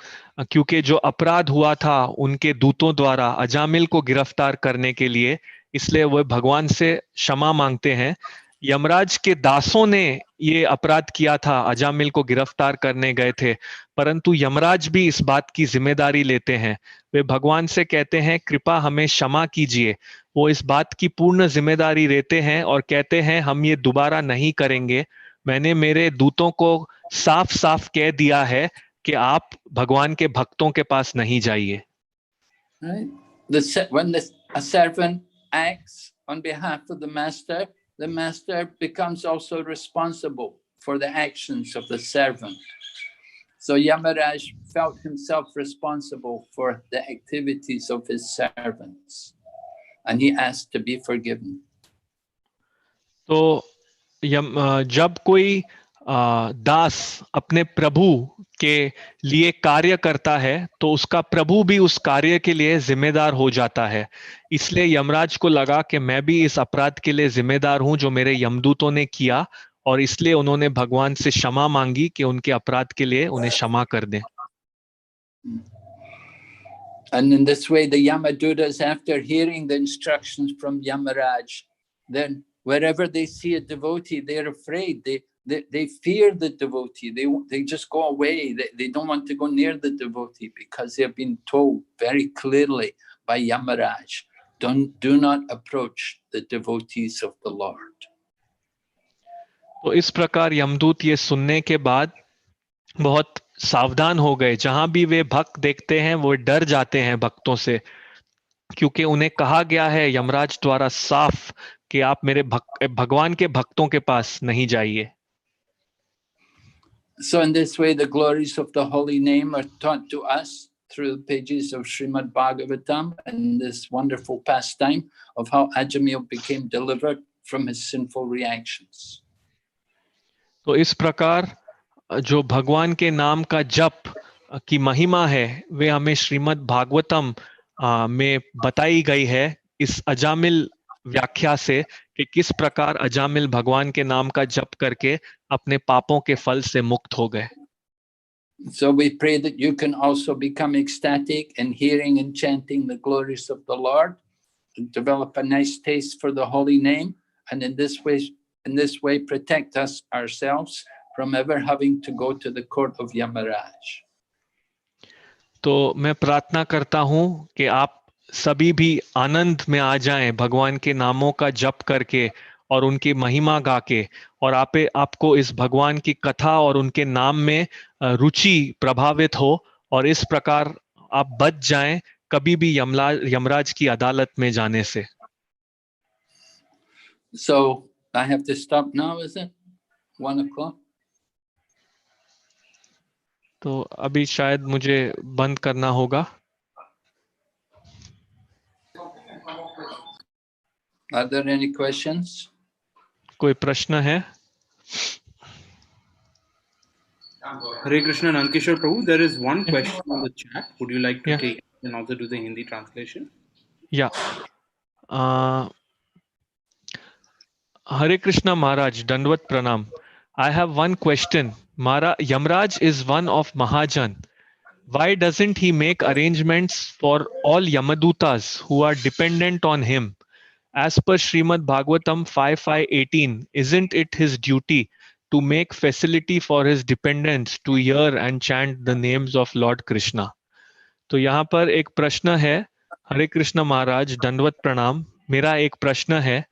क्योंकि जो अपराध हुआ था उनके दूतों द्वारा अजामिल को गिरफ्तार करने के लिए, इसलिए वह भगवान से क्षमा मांगते हैं। यमराज के दासों ने ये अपराध किया था, अजामिल को गिरफ्तार करने गए थे, परंतु यमराज भी इस बात की जिम्मेदारी लेते हैं। वे भगवान से कहते हैं कृपा हमें क्षमा कीजिए। वो इस बात की पूर्ण जिम्मेदारी लेते हैं और कहते हैं हम ये दोबारा नहीं करेंगे। मैंने मेरे दूतों को साफ साफ कह दिया है कि आप भगवान के भक्तों के पास नहीं जाइए। When a servant acts on behalf of the master becomes also responsible for the actions of the servant. So Yamaraj felt himself responsible for the activities of his servants, and he asked to be forgiven. तो जब कोई दास अपने प्रभु के लिए कार्य करता है तो उसका प्रभु भी उस कार्य के लिए जिम्मेदार हो जाता है। इसलिए यमराज को लगा कि मैं भी इस अपराध के लिए जिम्मेदार हूं जो मेरे यमदूतों ने किया, और इसलिए उन्होंने भगवान से क्षमा मांगी कि उनके अपराध के लिए उन्हें क्षमा कर दें। And in this way the Yamadutas, after hearing the instructions from Yamaraj, then wherever they see a devotee, they're afraid. They fear the devotee. They just go away. They don't want to go near the devotee because they have been told very clearly by Yamaraj, do not approach the devotees of the Lord. तो इस प्रकार यमदूत ये सुनने के बाद बहुत सावधान हो गए। जहां भी वे भक्त देखते हैं वो डर जाते हैं भक्तों से, क्योंकि उन्हें कहा गया है यमराज द्वारा साफ कि आप मेरे भगवान के भक्तों के पास नहीं जाइए। So in this way, the glories of the holy name are taught to us through the pages of Srimad Bhagavatam and this wonderful pastime of how Ajamil became delivered from his sinful reactions. तो इस प्रकार जो भगवान के नाम का जप की महिमा है वे हमें श्रीमद् भागवतम में बताई गई है इस अजामिल व्याख्या से कि किस प्रकार अजामिल भगवान के नाम का जप करके अपने पापों के फल से मुक्त हो गए। So we pray that you can also become ecstatic in hearing and chanting the glories of the Lord, and develop a nice taste for the holy name, and in this way protect us ourselves from ever having to go to the court of Yamaraj. तो मैं प्रार्थना करता हूं कि आप सभी भी आनंद में आ जाएं भगवान के नामों का जप करके और उनकी महिमा गा के, और आपको इस भगवान की कथा और उनके नाम में रुचि प्रभावित हो, और इस प्रकार आप बच जाएं कभी भी यमराज की अदालत में जाने से। So I have to stop now, is it 1 o'clock? तो अभी शायद मुझे बंद करना होगा। Are there any questions? कोई प्रश्न है? Hare Krishna, Nankishore Prabhu, there is one question on the chat. Would you like to take it and also do the Hindi translation? Yeah. Hare Krishna Maharaj, Dandvat Pranam. I have one question. Yamraj is one of Mahajan. Why doesn't he make arrangements for all Yamadutas who are dependent on him? As per Srimad Bhagavatam 5.5.18, isn't it his duty to make facility for his dependents to hear and chant the names of Lord Krishna? तो यहाँ पर एक प्रश्न है। हरे कृष्ण महाराज, दंडवत प्रणाम। मेरा एक प्रश्न है,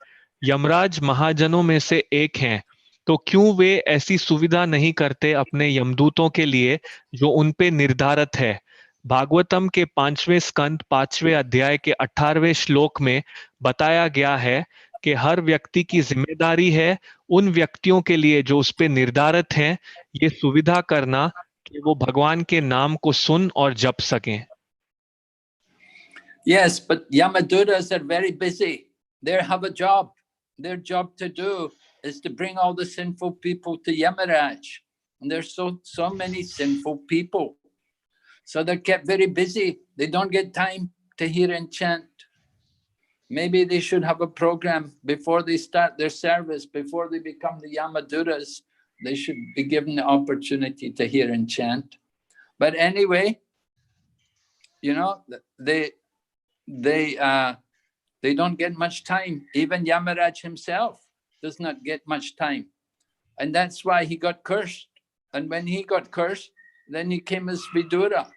यमराज महाजनों में से एक हैं, तो क्यों वे ऐसी सुविधा नहीं करते अपने यमदूतों के लिए जो उन पे निर्धारित है? भागवतम के 5वें स्कंद 5वें अध्याय के 18वें श्लोक में बताया गया है कि हर व्यक्ति की जिम्मेदारी है उन व्यक्तियों के लिए जो उस पे निर्धारित हैं ये सुविधा करना कि वो भगवान के नाम को सुन और जप सकें। Yes, but Yamadutas are very busy. They have a job. Their job to do is to bring all the sinful people to Yamaraj. And there's so many sinful people. So they're kept very busy. They don't get time to hear and chant. Maybe they should have a program before they start their service, before they become the Yamadutas. They should be given the opportunity to hear and chant. But anyway, you know, they don't get much time. Even Yamaraj himself does not get much time. And that's why he got cursed. And when he got cursed, then he came as Vidura,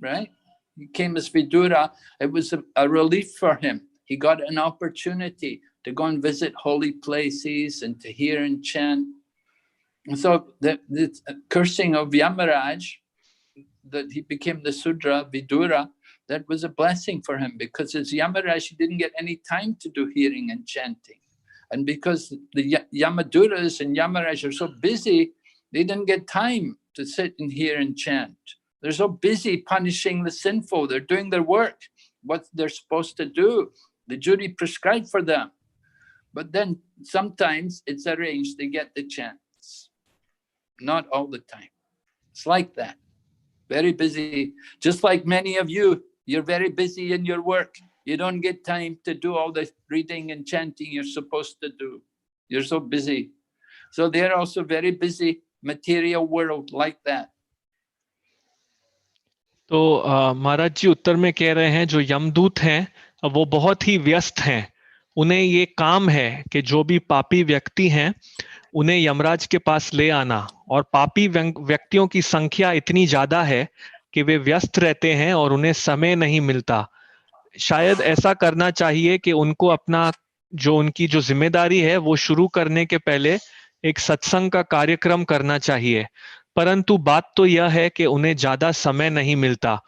right? He came as Vidura. It was a relief for him. He got an opportunity to go and visit holy places and to hear and chant. And so the cursing of Yamaraj, that he became the Sudra, Vidura, that was a blessing for him, because as Yamaraj, he didn't get any time to do hearing and chanting. And because the Yamaduras and Yamaraj are so busy, they didn't get time to sit and hear and chant. They're so busy punishing the sinful. They're doing their work, what they're supposed to do. The duty prescribed for them. But then sometimes it's arranged they get the chance. Not all the time. It's like that. Very busy. Just like many of you, you're very busy in your work. You don't get time to do all the reading and chanting you're supposed to do. You're so busy. So they're also very busy, material world like that. तो महाराज जी उत्तर में कह रहे हैं जो यमदूत हैं वो बहुत ही व्यस्त हैं उन्हें ये काम है कि जो भी पापी व्यक्ति हैं उन्हें यमराज के पास ले आना, और पापी व्यक्तियों की संख्या इतनी ज्यादा है कि वे व्यस्त रहते हैं और उन्हें समय नहीं मिलता। शायद ऐसा करना चाहिए कि उनको अपना जो उनकी जो जिम्मेदारी है वो शुरू करने के पहले एक सत्संग का कार्यक्रम करना चाहिए, परंतु बात तो यह है कि उन्हें ज्यादा समय नहीं मिलता।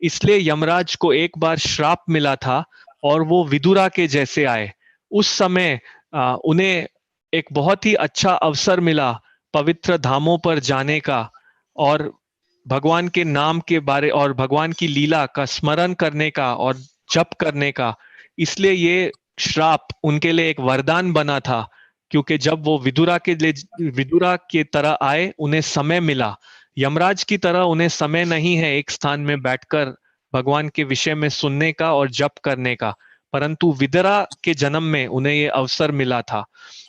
इसलिए यमराज को एक बार श्राप मिला था और वो विदुरा के जैसे आए। उस समय उन्हें एक बहुत ही अच्छा अवसर मिला पवित्र धामों पर जाने का और भगवान के नाम के बारे और भगवान की लीला का स्मरण करने का और जप करने का। इसलिए ये श्राप उनके लिए एक वरदान बना था, क्योंकि जब वो विदुरा के तरह आए उन्हें समय मिला। यमराज की तरह उन्हें समय नहीं है एक स्थान में बैठकर भगवान के विषय में सुनने का और जप करने का, परंतु विदुरा के जन्म में उन्हें ये अवसर मिला था।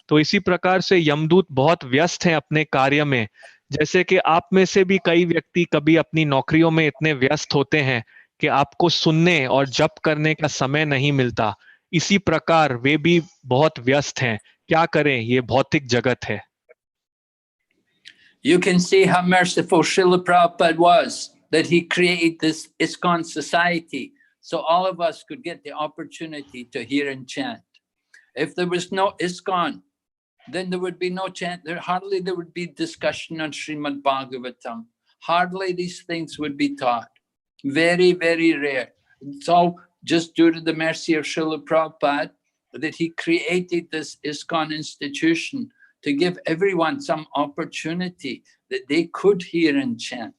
तो इसी प्रकार से यमदूत बहुत व्यस्त हैं अपने कार्य में। जैसे कि आप में से भी कई व्यक्ति कभी अपनी नौकरियों में इतने व्यस्त होते हैं कि आपको सुनने और जप करने का समय नहीं मिलता, इसी प्रकार वे भी बहुत व्यस्त हैं। क्या करें, ये भौतिक जगत है। You can see how merciful Srila Prabhupada was, that he created this ISKCON society so all of us could get the opportunity to hear and chant. If there was no ISKCON, then there would be no chant. Hardly there would be discussion on Srimad Bhagavatam. Hardly these things would be taught. Very, very rare. It's all just due to the mercy of Srila Prabhupada that he created this ISKCON institution to give everyone some opportunity that they could hear and chant.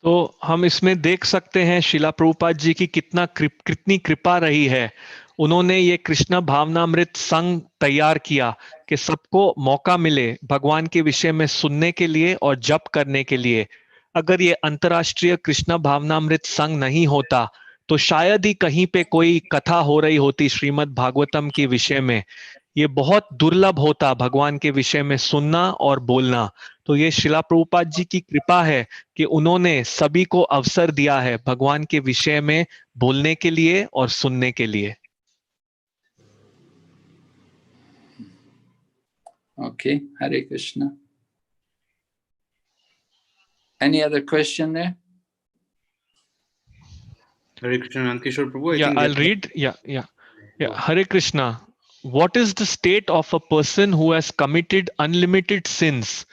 तो हम इसमें देख सकते हैं शिला प्रभुपाद जी की कितनी कृपा रही है। उन्होंने ये कृष्ण भावनामृत संघ तैयार किया कि सबको मौका मिले भगवान के विषय में सुनने के लिए और जप करने के लिए। अगर ये अंतर्राष्ट्रीय कृष्ण भावनामृत संघ नहीं होता तो शायद ही कहीं पे कोई कथा हो रही होती श्रीमद् भागवतम के विषय में। ये बहुत दुर्लभ होता भगवान के विषय में सुनना और बोलना। तो ये शिला प्रभुपाद जी की कृपा है कि उन्होंने सभी को अवसर दिया है भगवान के विषय में बोलने के लिए और सुनने के लिए। Okay, Hare Krishna. Any other question there? Hare Krishna, Nankishore Prabhu. I'll read. Hare Krishna. What is the state of a person who has committed unlimited sins,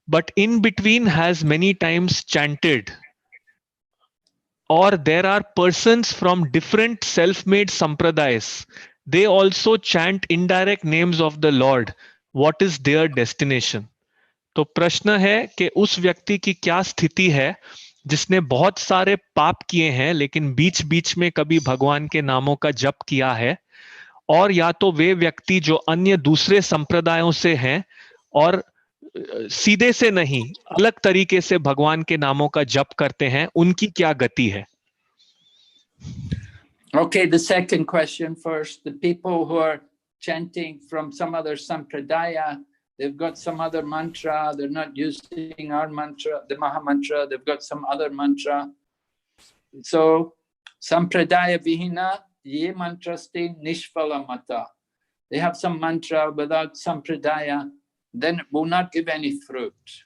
but in between has many times chanted? Or there are persons from different self-made sampradayas. They also chant indirect names of the Lord. What is their destination? तो प्रश्न है कि उस व्यक्ति की क्या स्थिति है जिसने बहुत सारे पाप किए हैं लेकिन बीच बीच में कभी भगवान के नामों का जप किया है, और या तो वे व्यक्ति जो अन्य दूसरे संप्रदायों से हैं और सीधे से नहीं अलग तरीके से भगवान के नामों का जप करते हैं, उनकी क्या गति है? Okay, the second question first. The people who are chanting from some other sampradaya, they've got some other mantra, they're not using our mantra, the Maha Mantra, they've got some other mantra. So, sampradaya vihina, ye mantraste nishphala mata. They have some mantra without sampradaya, then it will not give any fruit.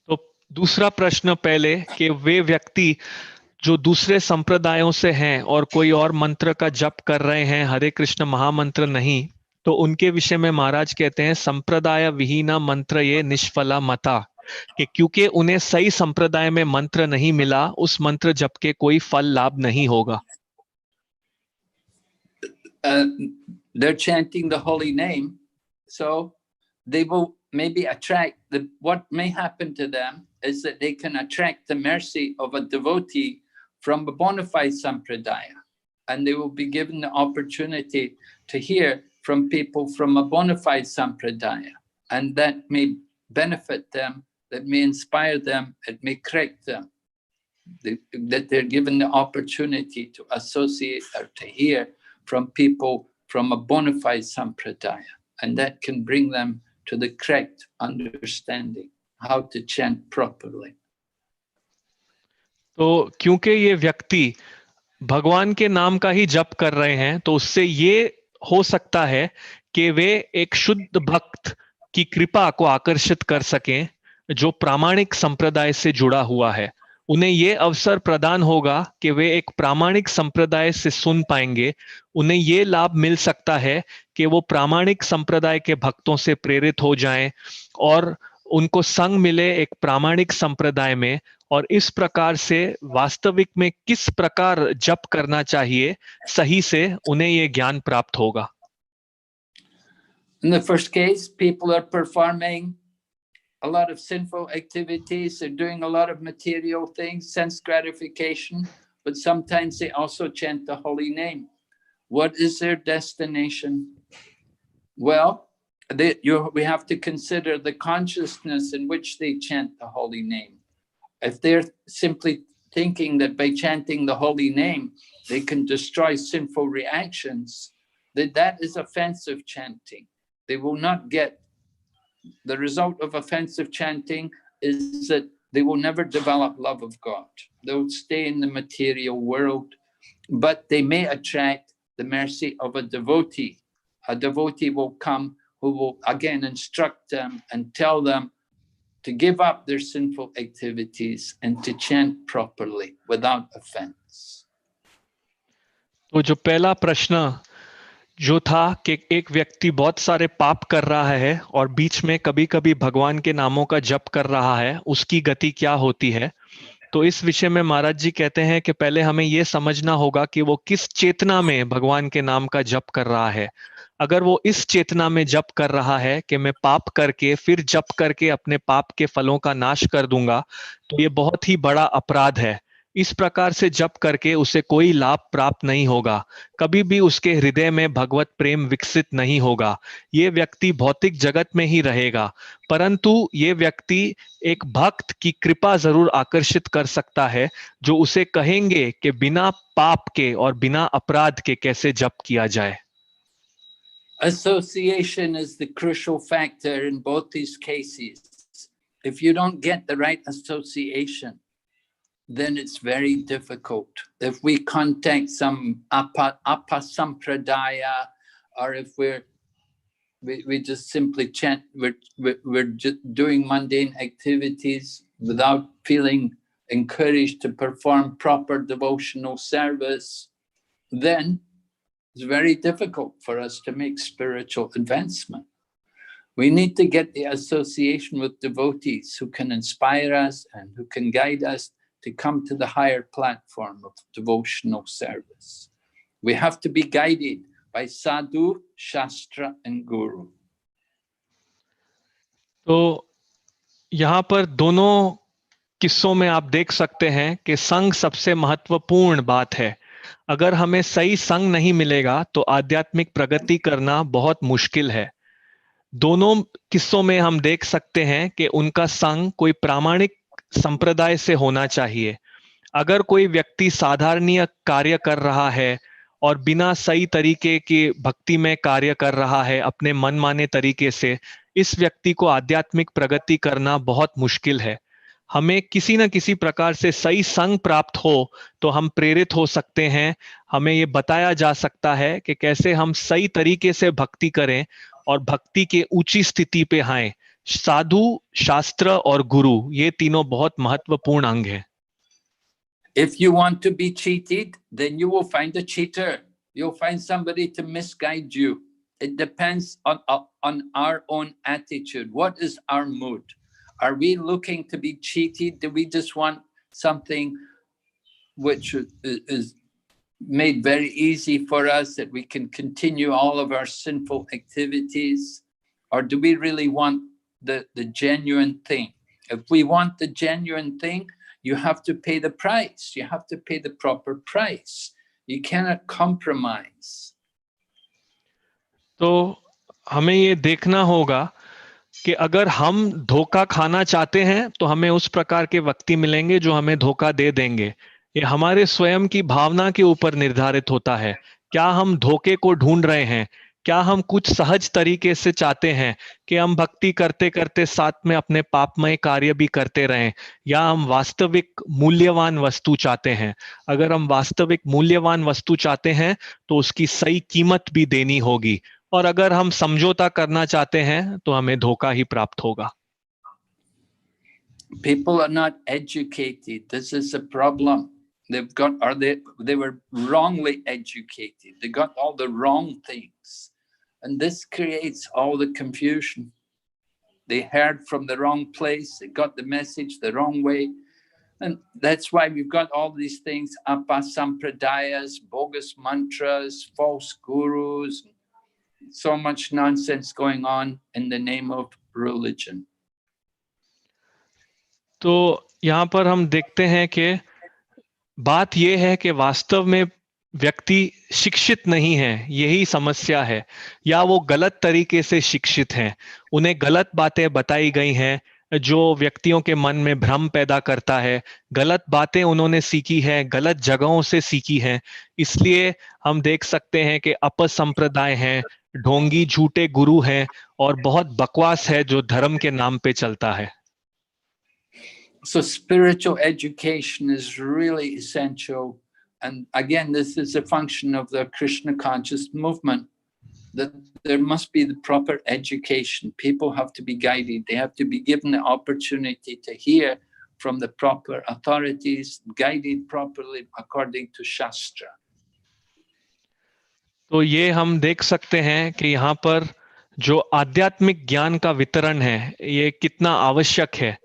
तो दूसरा प्रश्न पहले कि वे व्यक्ति जो दूसरे संप्रदायों से हैं और कोई और मंत्र का जप कर रहे हैं, हरे कृष्ण महामंत्र नहीं, तो उनके विषय में महाराज कहते हैं संप्रदाय विहीना मंत्र ये निष्फला मता, कि क्योंकि उन्हें सही संप्रदाय में मंत्र नहीं मिला, उस मंत्र जप के कोई फल लाभ नहीं होगा। They're chanting the holy name, so they will maybe attract what may happen to them is that they can attract the mercy of a devotee from a bona fide sampradaya, and they will be given the opportunity to hear from people from a bona fide sampradaya, and that may benefit them, that may inspire them, it may correct them, that they're given the opportunity to associate or to hear from people from a bona fide sampradaya, and that can bring them to the correct understanding how to chant properly. तो क्योंकि ये व्यक्ति भगवान के नाम का ही जप कर रहे हैं तो उससे ये हो सकता है कि वे एक शुद्ध भक्त की कृपा को आकर्षित कर सकें जो प्रामाणिक संप्रदाय से जुड़ा हुआ है। उन्हें ये अवसर प्रदान होगा कि वे एक प्रामाणिक संप्रदाय से सुन पाएंगे। उन्हें ये लाभ मिल सकता है कि वो प्रामाणिक संप्रदाय के भक्तों से प्रेरित हो जाएं और उनको संग मिले एक प्रामाणिक संप्रदाय में, और इस प्रकार से वास्तविक में किस प्रकार जप करना चाहिए सही से उन्हें ये ज्ञान प्राप्त होगा। In the first case, people are performing a lot of sinful activities. They're doing a lot of material things, sense gratification, but sometimes they also chant the holy name. What is their destination? Well, we have to consider the consciousness in which they chant the holy name. If they're simply thinking that by chanting the holy name, they can destroy sinful reactions, that is offensive chanting. They will not get. The result of offensive chanting is that they will never develop love of God. They'll stay in the material world, but they may attract the mercy of a devotee. A devotee will come who will again instruct them and tell them to give up their sinful activities and to chant properly without offense. तो जो पहला प्रश्न जो था कि एक व्यक्ति बहुत सारे पाप कर रहा है और बीच में कभी-कभी भगवान के नामों का जप कर रहा है, उसकी गति क्या होती है, तो इस विषय में महाराज जी कहते हैं कि पहले हमें यह समझना होगा कि वो किस चेतना में भगवान के नाम का जप कर रहा है। अगर वो इस चेतना में जप कर रहा है कि मैं पाप करके फिर जप करके अपने पाप के फलों का नाश कर दूंगा, तो ये बहुत ही बड़ा अपराध है। इस प्रकार से जप करके उसे कोई लाभ प्राप्त नहीं होगा, कभी भी उसके हृदय में भगवत प्रेम विकसित नहीं होगा। ये व्यक्ति भौतिक जगत में ही रहेगा, परंतु ये व्यक्ति एक भक्त की कृपा जरूर आकर्षित कर सकता है जो उसे कहेंगे कि बिना पाप के और बिना अपराध के कैसे जप किया जाए। Association is the crucial factor in both these cases. If you don't get the right association, then it's very difficult. If we contact some apasampradaya, or if we just simply chant, we're just doing mundane activities without feeling encouraged to perform proper devotional service, then it's very difficult for us to make spiritual advancement. We need to get the association with devotees who can inspire us and who can guide us to come to the higher platform of devotional service. We have to be guided by sadhu, shastra and guru. तो यहाँ पर दोनों किस्सों में आप देख सकते हैं कि संग सबसे महत्वपूर्ण बात है। अगर हमें सही संग नहीं मिलेगा तो आध्यात्मिक प्रगति करना बहुत मुश्किल है। दोनों किस्सों में हम देख सकते हैं कि उनका संग कोई प्रामाणिक संप्रदाय से होना चाहिए। अगर कोई व्यक्ति साधारणीय कार्य कर रहा है और बिना सही तरीके की भक्ति में कार्य कर रहा है अपने मनमाने तरीके से, इस व्यक्ति को आध्यात्मिक प्रगति करना बहुत मुश्किल है। हमें किसी न किसी प्रकार से सही संग प्राप्त हो तो हम प्रेरित हो सकते हैं। हमें ये बताया जा सकता है कि कैसे हम सही तरीके से भक्ति करें और भक्ति के ऊंची स्थिति पे आए। साधु, शास्त्र और गुरु, ये तीनों बहुत महत्वपूर्ण अंग हैं। If you want to be cheated, then you will find a cheater. You'll find somebody to misguide you. It depends on our own attitude. What is our mood? Are we looking to be cheated? Do we just want something which is made very easy for us, that we can continue all of our sinful activities? Or do we really want the genuine thing? If we want the genuine thing, you have to pay the price. You have to pay the proper price. You cannot compromise. तो हमें ये देखना होगा कि अगर हम धोखा खाना चाहते हैं तो हमें उस प्रकार के व्यक्ति मिलेंगे जो हमें धोखा दे देंगे। ये हमारे स्वयं की भावना के ऊपर निर्धारित होता है। क्या हम धोखे को ढूंढ रहे हैं? क्या हम कुछ सहज तरीके से चाहते हैं कि हम भक्ति करते करते साथ में अपने पापमय कार्य भी करते रहें, या हम वास्तविक मूल्यवान वस्तु चाहते हैं? अगर हम वास्तविक मूल्यवान वस्तु चाहते हैं तो उसकी सही कीमत भी देनी होगी, और अगर हम समझौता करना चाहते हैं तो हमें धोखा ही प्राप्त होगा। People are not educated. This is the problem. They've got, or they were wrongly educated. They got all the wrong things. And this creates all the confusion. They heard from the wrong place. They got the message the wrong way. And that's why we've got all these things, apasampradayas, bogus mantras, false gurus, so much nonsense going on in the name of religion. तो यहाँ पर हम देखते हैं कि बात यह है कि वास्तव में व्यक्ति शिक्षित नहीं है, यही समस्या है, या वो गलत तरीके से शिक्षित हैं। उन्हें गलत बातें बताई गई हैं जो व्यक्तियों के मन में भ्रम पैदा करता है। गलत बातें उन्होंने सीखी हैं, गलत जगहों से सीखी हैं। इसलिए हम देख सकते हैं कि अपसंप्रदाय हैं, ढोंगी झूठे गुरु हैं, और बहुत बकवास है जो धर्म के नाम पे चलता है। So spiritual education is really essential. And again, this is a function of the Krishna conscious movement, that there must be the proper education. People have to be guided. They have to be given the opportunity to hear from the proper authorities, guided properly according to Shastra. तो ये हम देख सकते हैं कि यहाँ पर जो आध्यात्मिक ज्ञान का वितरण है ये कितना आवश्यक है,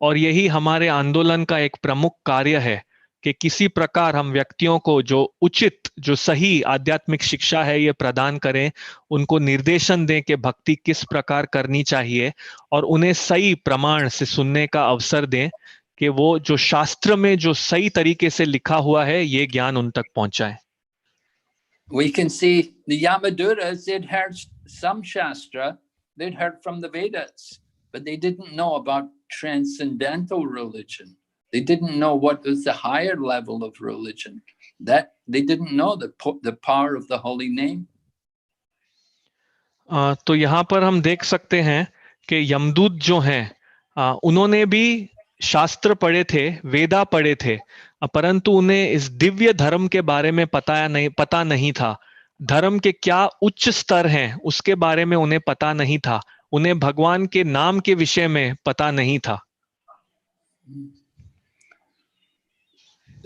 और यही हमारे आंदोलन का एक प्रमुख कार्य है कि किसी प्रकार हम व्यक्तियों को जो उचित, जो सही आध्यात्मिक शिक्षा है ये प्रदान करें, उनको निर्देशन दें कि भक्ति किस प्रकार करनी चाहिए, और उन्हें सही प्रमाण से सुनने का अवसर दें कि वो जो शास्त्र में जो सही तरीके से लिखा हुआ है ये ज्ञान उन तक पहुंचाए। We can see the Yamaduras, they'd heard some Shastra, they'd heard from the Vedas, but they didn't know about transcendental religion. They didn't know what was the higher level of religion. That they didn't know the power of the holy name. तो यहाँ पर हम देख सकते हैं कि यमदूत जो हैं उन्होंने भी शास्त्र पढ़े थे, वेदा पढ़े थे, परंतु उन्हें इस दिव्य धर्म के बारे में पता नहीं था। धर्म के क्या उच्च स्तर हैं उसके बारे में उन्हें पता नहीं था। उन्हें भगवान के नाम के विषय में पता नहीं था।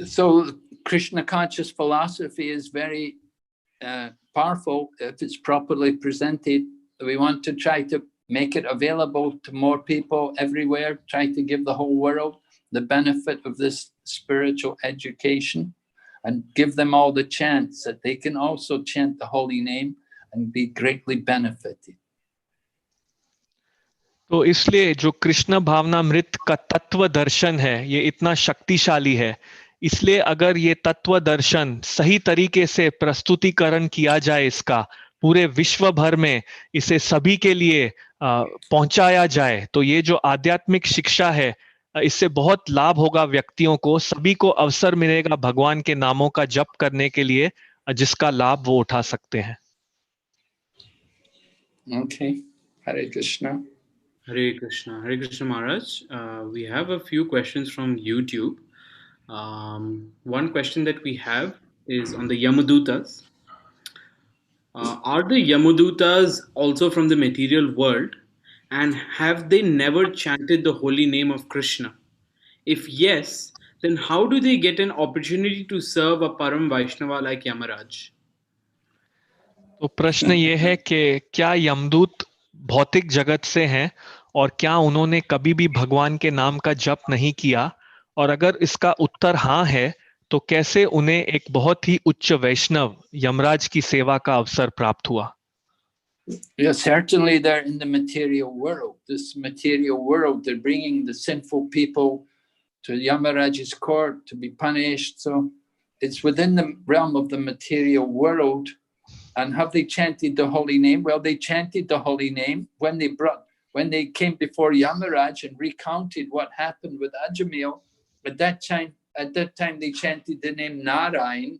So Krishna conscious philosophy is very powerful if it's properly presented. We want to try to make it available to more people everywhere, try to give the whole world the benefit of this spiritual education, and give them all the chance that they can also chant the holy name and be greatly benefited. तो इसलिए जो कृष्ण भावनामृत का तत्व दर्शन है ये इतना शक्तिशाली है। इसलिए अगर ये तत्व दर्शन सही तरीके से प्रस्तुतिकरण किया जाए, इसका पूरे विश्व भर में इसे सभी के लिए पहुंचाया जाए, तो ये जो आध्यात्मिक शिक्षा है इससे बहुत लाभ होगा व्यक्तियों को। सभी को अवसर मिलेगा भगवान के नामों का जप करने के लिए, जिसका लाभ वो उठा सकते हैं। Okay, Hare Krishna. Hare Krishna. Hare Krishna Maharaj. We have a few questions from YouTube. One question that we have is on the Yamadutas. Are the Yamadutas also from the material world, and have they never chanted the holy name of Krishna? If yes, then how do they get an opportunity to serve a Param Vaishnava like Yamaraj? तो प्रश्न ये है कि क्या यमदूत भौतिक जगत से हैं और क्या उन्होंने कभी भी भगवान के नाम का जप नहीं किया, और अगर इसका उत्तर हाँ है तो कैसे उन्हें एक बहुत ही उच्च वैष्णव यमराज की सेवा का अवसर प्राप्त हुआ? Yeah, certainly they're in the material world. This material world, they're bringing the sinful people to Yamaraj's court to be punished. So it's within the realm of the material world. And have they chanted the holy name? Well, they chanted the holy name when they came before Yamaraj and recounted what happened with Ajamil. At that time they chanted the name Narayan.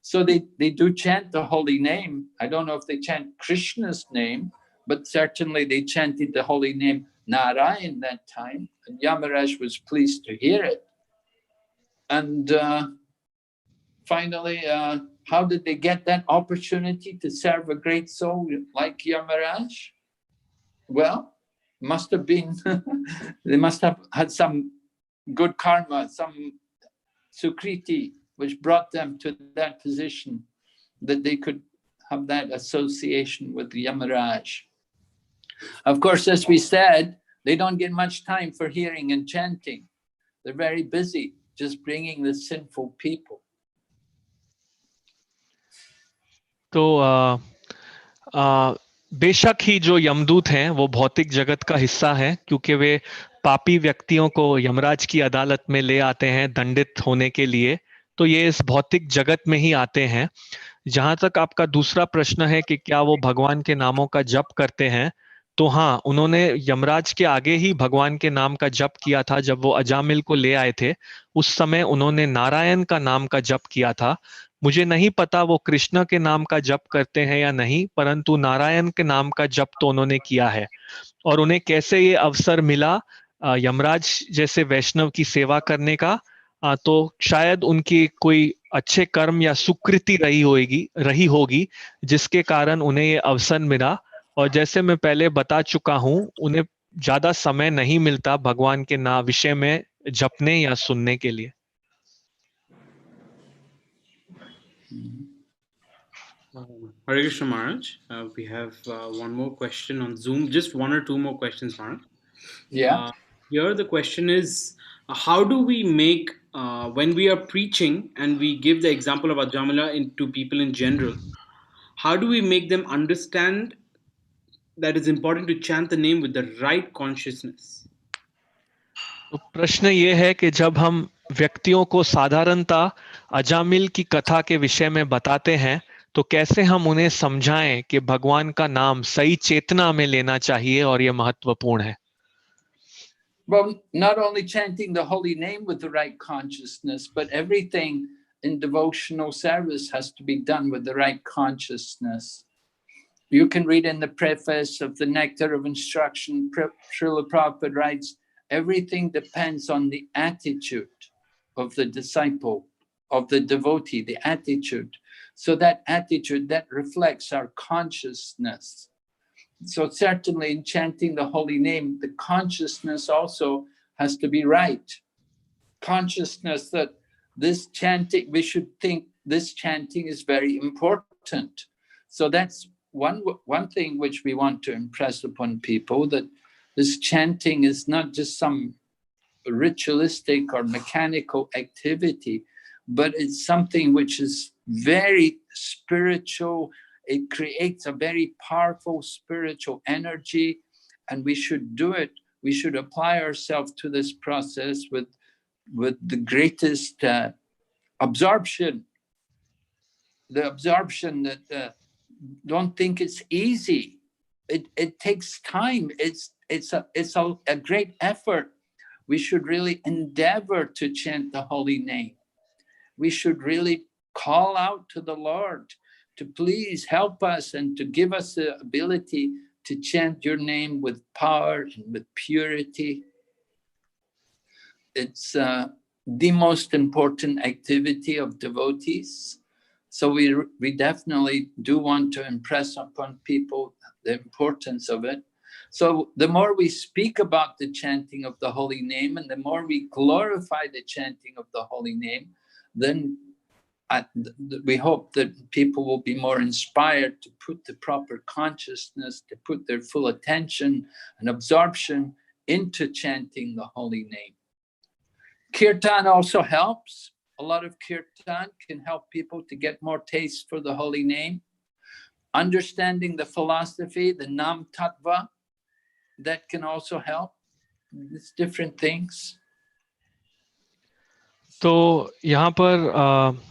So they do chant the holy name. I don't know if they chant Krishna's name, but certainly they chanted the holy name Narayan that time. And Yamaraj was pleased to hear it. And finally, how did they get that opportunity to serve a great soul like Yamaraj? Well, must have been, they must have had some good karma, some sukriti, which brought them to that position that they could have that association with Yamaraj. Of course, as we said, they don't get much time for hearing and chanting. They're very busy just bringing the sinful people. तो बेशक ही जो यमदूत हैं वो भौतिक जगत का हिस्सा हैं, क्योंकि वे पापी व्यक्तियों को यमराज की अदालत में ले आते हैं दंडित होने के लिए, तो ये इस भौतिक जगत में ही आते हैं। जहां तक आपका दूसरा प्रश्न है कि क्या वो भगवान के नामों का जप करते हैं, तो हाँ, उन्होंने यमराज के आगे ही भगवान के नाम का जप किया था। जब वो अजामिल को ले आए थे उस समय उन्होंने नारायण का नाम का जप किया था। मुझे नहीं पता वो कृष्ण के नाम का जप करते हैं या नहीं, परंतु नारायण के नाम का जप तो उन्होंने किया है। और उन्हें कैसे ये अवसर मिला यमराज जैसे वैष्णव की सेवा करने का, तो शायद उनकी कोई अच्छे कर्म या सुकृति रही होगी जिसके कारण उन्हें ये अवसर मिला। और जैसे मैं पहले बता चुका हूं, उन्हें ज्यादा समय नहीं मिलता भगवान के विषय में जपने या सुनने के लिए। Hare Krishna Maharaj, we have one more question on Zoom, just one or two more questions, Maharaj. Yeah. Here the question is, how do we make, when we are preaching and we give the example of Ajamila to people in general, how do we make them understand that it's important to chant the name with the right consciousness? तो प्रश्न ये है कि जब हम व्यक्तियों को साधारणतः अजामिल की कथा के विषय में बताते हैं, तो कैसे हम उन्हें समझाएं कि भगवान का नाम सही चेतना में लेना चाहिए और यह महत्वपूर्ण है। Well, not only chanting the holy name with the right consciousness, but everything in devotional service has to be done with the right consciousness. You can read in the preface of the Nectar of Instruction, Srila Prabhupada writes, everything depends on the attitude of the disciple, of the devotee, the attitude. So that attitude, that reflects our consciousness. So certainly in chanting the holy name, the consciousness also has to be right. Consciousness that this chanting, we should think this chanting is very important. So that's one thing which we want to impress upon people, that this chanting is not just some ritualistic or mechanical activity, but it's something which is very spiritual. It creates a very powerful spiritual energy, and we should do it. We should apply ourselves to this process with the greatest absorption. The absorption that don't think it's easy. It takes time. It's a great effort. We should really endeavor to chant the holy name. We should really call out to the Lord to please help us and to give us the ability to chant your name with power and with purity. It's the most important activity of devotees. So we definitely do want to impress upon people the importance of it. So the more we speak about the chanting of the holy name and the more we glorify the chanting of the holy name, then we hope that people will be more inspired to put the proper consciousness, to put their full attention and absorption into chanting the holy name. Kirtan also helps. A lot of kirtan can help people to get more taste for the holy name. Understanding the philosophy, the Nam Tattva, that can also help. It's different things. तो यहाँ पर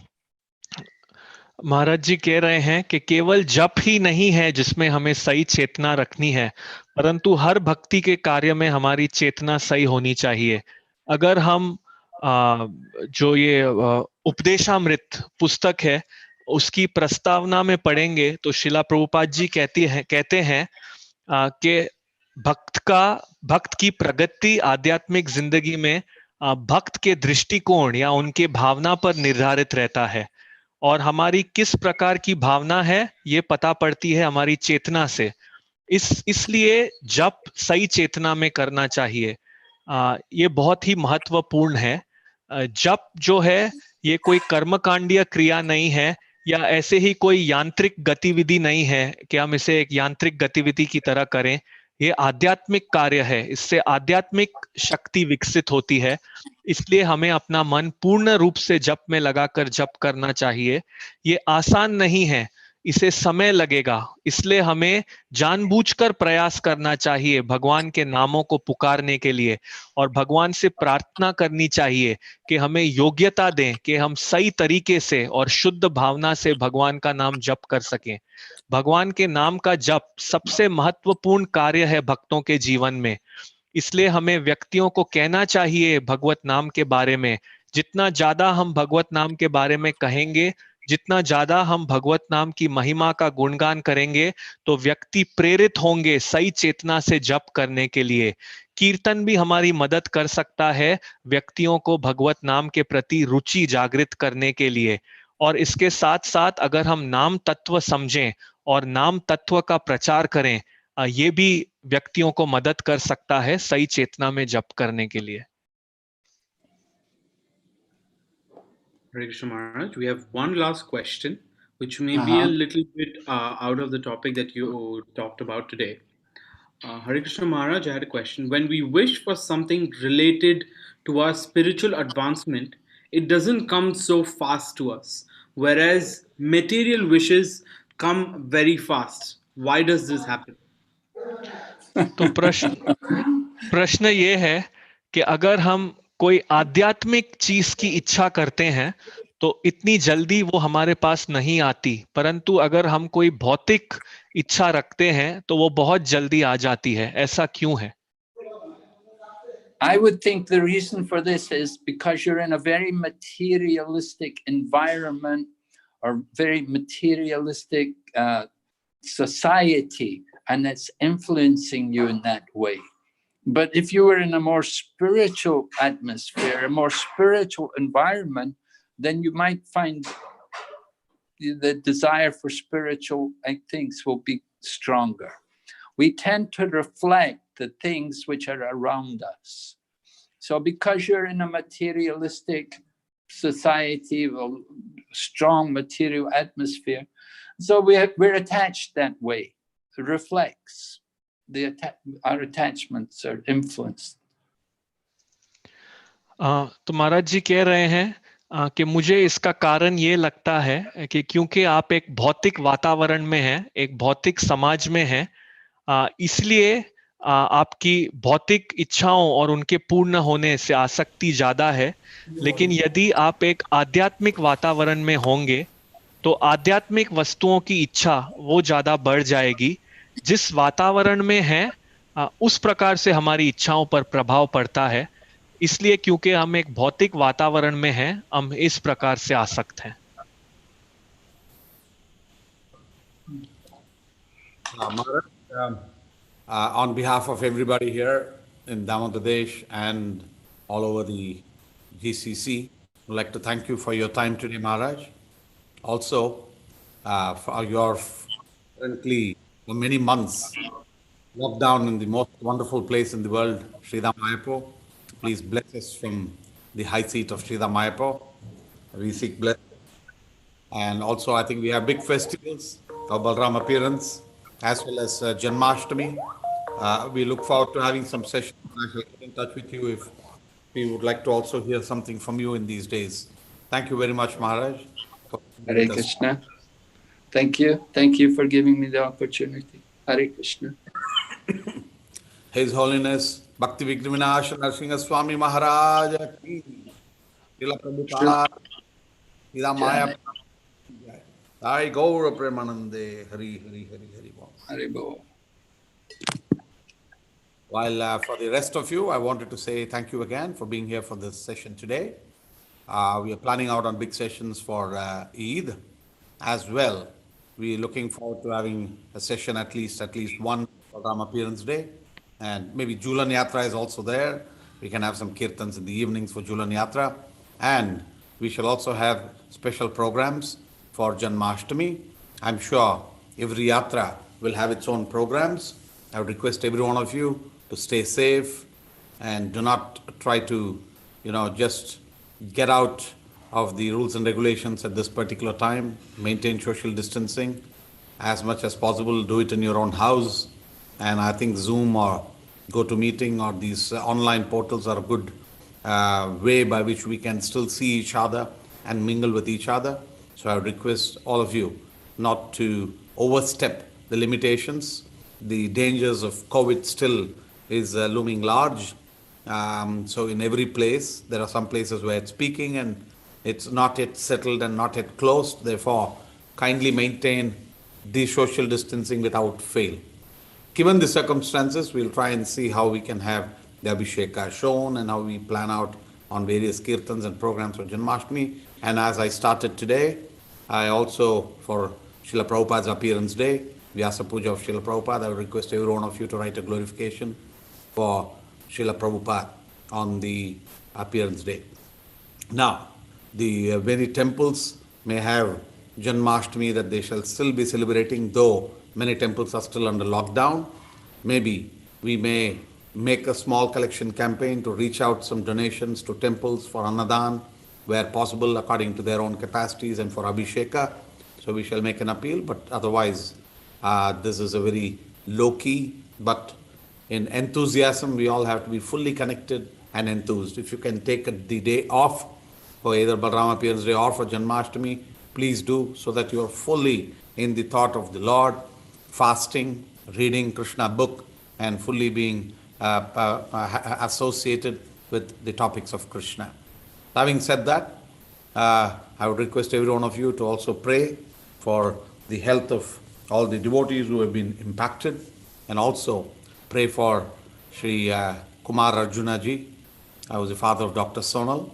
महाराज जी कह रहे हैं कि केवल जप ही नहीं है जिसमें हमें सही चेतना रखनी है, परंतु हर भक्ति के कार्य में हमारी चेतना सही होनी चाहिए। अगर हम जो ये उपदेशामृत पुस्तक है उसकी प्रस्तावना में पढ़ेंगे तो शिला प्रभुपाद जी कहते हैं कि भक्त की प्रगति आध्यात्मिक जिंदगी में भक्त के दृष्टिकोण या उनके भावना पर निर्धारित रहता है, और हमारी किस प्रकार की भावना है ये पता पड़ती है हमारी चेतना से। इसलिए जप सही चेतना में करना चाहिए। ये बहुत ही महत्वपूर्ण है। जप जो है ये कोई कर्मकांडीय क्रिया नहीं है, या ऐसे ही कोई यांत्रिक गतिविधि नहीं है कि हम इसे एक यांत्रिक गतिविधि की तरह करें। ये आध्यात्मिक कार्य है, इससे आध्यात्मिक शक्ति विकसित होती है। इसलिए हमें अपना मन पूर्ण रूप से जप में लगाकर जप करना चाहिए। ये आसान नहीं है, इसे समय लगेगा, इसलिए हमें जानबूझकर प्रयास करना चाहिए भगवान के नामों को पुकारने के लिए, और भगवान से प्रार्थना करनी चाहिए कि हमें योग्यता दें कि हम सही तरीके से और शुद्ध भावना से भगवान का नाम जप कर सकें। भगवान के नाम का जप सबसे महत्वपूर्ण कार्य है भक्तों के जीवन में। इसलिए हमें व्यक्तियों को कहना चाहिए भगवत नाम के बारे में। जितना ज्यादा हम भगवत नाम के बारे में कहेंगे, जितना ज्यादा हम भगवत नाम की महिमा का गुणगान करेंगे, तो व्यक्ति प्रेरित होंगे सही चेतना से जप करने के लिए। कीर्तन भी हमारी मदद कर सकता है व्यक्तियों को भगवत नाम के प्रति रुचि जागृत करने के लिए। और इसके साथ साथ अगर हम नाम तत्व समझें और नाम तत्व का प्रचार करें, ये भी व्यक्तियों को मदद कर सकता है सही चेतना में जप करने के लिए। Hare Krishna Maharaj, we have one last question, which may be a little bit out of the topic that you talked about today. Hare Krishna Maharaj, I had a question. When we wish for something related to our spiritual advancement, it doesn't come so fast to us, whereas material wishes come very fast. Why does this happen? तो प्रश्न ये है कि अगर हम कोई आध्यात्मिक चीज की इच्छा करते हैं तो इतनी जल्दी वो हमारे पास नहीं आती, परंतु अगर हम कोई भौतिक इच्छा रखते हैं तो वो बहुत जल्दी आ जाती है। ऐसा क्यों है? I would think the reason for this is because you're in a very materialistic environment or very materialistic society, and it's influencing you in that way. But if you were in a more spiritual atmosphere, a more spiritual environment, then you might find the desire for spiritual things will be stronger. We tend to reflect the things which are around us. So because you're in a materialistic society, a strong material atmosphere, so we're attached that way. It reflects. Our attachments are influenced. तो महाराज जी कह रहे हैं कि मुझे इसका कारण ये लगता है कि क्योंकि आप एक भौतिक वातावरण में हैं, एक भौतिक समाज में हैं, इसलिए आपकी भौतिक इच्छाओं और उनके पूर्ण होने से आसक्ति ज्यादा है। लेकिन यदि आप एक आध्यात्मिक वातावरण में होंगे तो आध्यात्मिक वस्तुओं की इच्छा वो ज्यादा बढ़ जाएगी। जिस वातावरण में है उस प्रकार से हमारी इच्छाओं पर प्रभाव पड़ता है। इसलिए क्योंकि हम एक भौतिक वातावरण में हैं, हम इस प्रकार से आसक्त हैं। On behalf of everybody here in Damodar and all over the GCC, I'd like to thank you for your time today, Maharaj. Also, for your currently for many months locked down in the most wonderful place in the world, Sridham Mayapur. Please bless us from the high seat of Sridham Mayapur. We seek blessing. And also, I think we have big festivals, our Balram appearance, as well as Janmashtami. We look forward to having some sessions. I shall get in touch with you if we would like to also hear something from you in these days. Thank you very much, Maharaj. Hare Krishna. Thank you. Thank you for giving me the opportunity. Hare Krishna. His Holiness Bhakti Vinasa Narasimha Swami Maharaja ki Srila Prabhupada Srila Maya Sai Gaura Premanande Hari Hari Hari Hari Bol. Hare Bol. While for the rest of you, I wanted to say thank you again for being here for this session today. We are planning out on big sessions for Eid. as well. We're looking forward to having a session at least one program appearance day. And maybe Julan Yatra is also there. We can have some kirtans in the evenings for Julan Yatra. And we shall also have special programs for Janmashtami. I'm sure every yatra will have its own programs. I would request every one of you to stay safe and do not try to, just get out of the rules and regulations at this particular time. Maintain social distancing as much as possible. Do it in your own house. And I think Zoom or GoToMeeting or these online portals are a good way by which we can still see each other and mingle with each other. So I would request all of you not to overstep the limitations. The dangers of COVID still is looming large. So in every place, there are some places where it's peaking and it's not yet settled and not yet closed. Therefore, kindly maintain the social distancing without fail. Given the circumstances, we'll try and see how we can have the Abhisheka shown and how we plan out on various kirtans and programs for Janmashtami. And as I started today, I also, for Srila Prabhupada's appearance day, Vyasa Puja of Srila Prabhupada, I would request every one of you to write a glorification for Srila Prabhupada on the appearance day. Now, the many temples may have Janmashtami that they shall still be celebrating, though many temples are still under lockdown. Maybe we may make a small collection campaign to reach out some donations to temples for Annadan, where possible, according to their own capacities, and for Abhisheka. So we shall make an appeal, but otherwise, this is a very low-key, but in enthusiasm, we all have to be fully connected and enthused. If you can take the day off for either Balram Appearance Day or for Janmashtami, please do, so that you are fully in the thought of the Lord, fasting, reading Krishna book, and fully being associated with the topics of Krishna. Having said that, I would request every one of you to also pray for the health of all the devotees who have been impacted, and also pray for Sri Kumar Arjuna ji, who is the father of Dr. Sonal,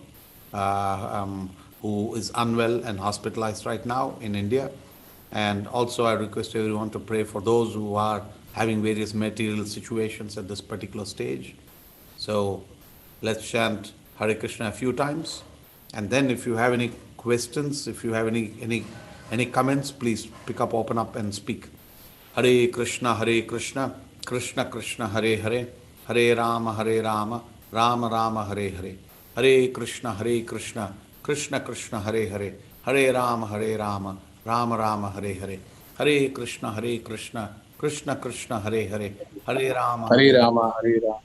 who is unwell and hospitalized right now in India. And also I request everyone to pray for those who are having various material situations at this particular stage. So let's chant Hare Krishna a few times. And then if you have any questions, if you have any comments, please pick up, open up and speak. Hare Krishna, Krishna Krishna, Hare Hare, Hare Rama, Rama Rama, Hare Hare. Hare Krishna, Krishna Krishna, Hare Hare, Hare Rama, Rama Rama, Hare Hare. Hare Krishna, Krishna Krishna, Hare Hare, Hare Rama, Hare Rama, Hare Rama.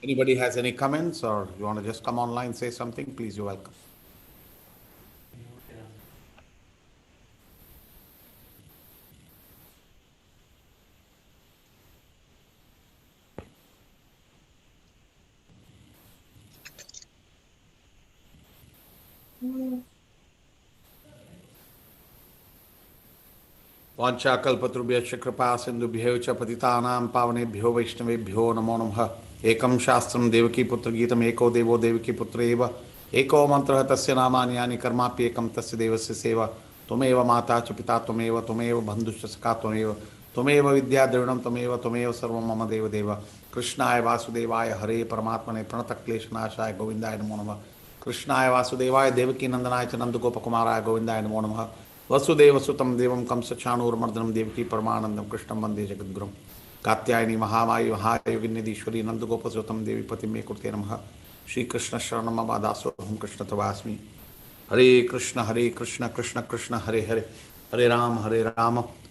Anybody has any comments, or you want to just come online and say something, please, you're welcome. वाञ्छाकल्पतरुभ्यश्च कृपा सिन्धुभ्यो च पतितानां पावनेभ्यो वैष्णवेभ्यो नमो नमः। एकं शास्त्रं देवकीपुत्रगीतम् एको देवो देवकीपुत्र एव एको मन्त्रः तस्य नामानि यानि कर्माप्येकं तस्य देवस्य सेवा। त्वमेव माता च पिता त्वमेव बन्धुश्च सखा त्वमेव विद्या द्रविणं त्वमेव सर्वं मम देव। कृष्णाय वासुदेवाय हरे परमात्मने प्रणतक्लेशनाशाय गोविन्दाय नमो नमः। कृष्णाय वासुदेवाय देवकी नंदनाय च नंदगोपकुमाराय गोविन्दाय नमो नमः। वसुदेवसुतं देवं कंसचाणूरमर्दनं देवकी परमानन्दं कृष्णं वन्दे जगद्गुरुं। कात्यायनी महामायी महायोगिन्यदीश्वरी नंदगोपसुतं देवी पतिं मे कुरुते नमः। श्रीकृष्ण शरणं मम दासोऽहं कृष्ण तवास्मि। हरे कृष्ण कृष्ण कृष्ण हरे हरे, हरे Ram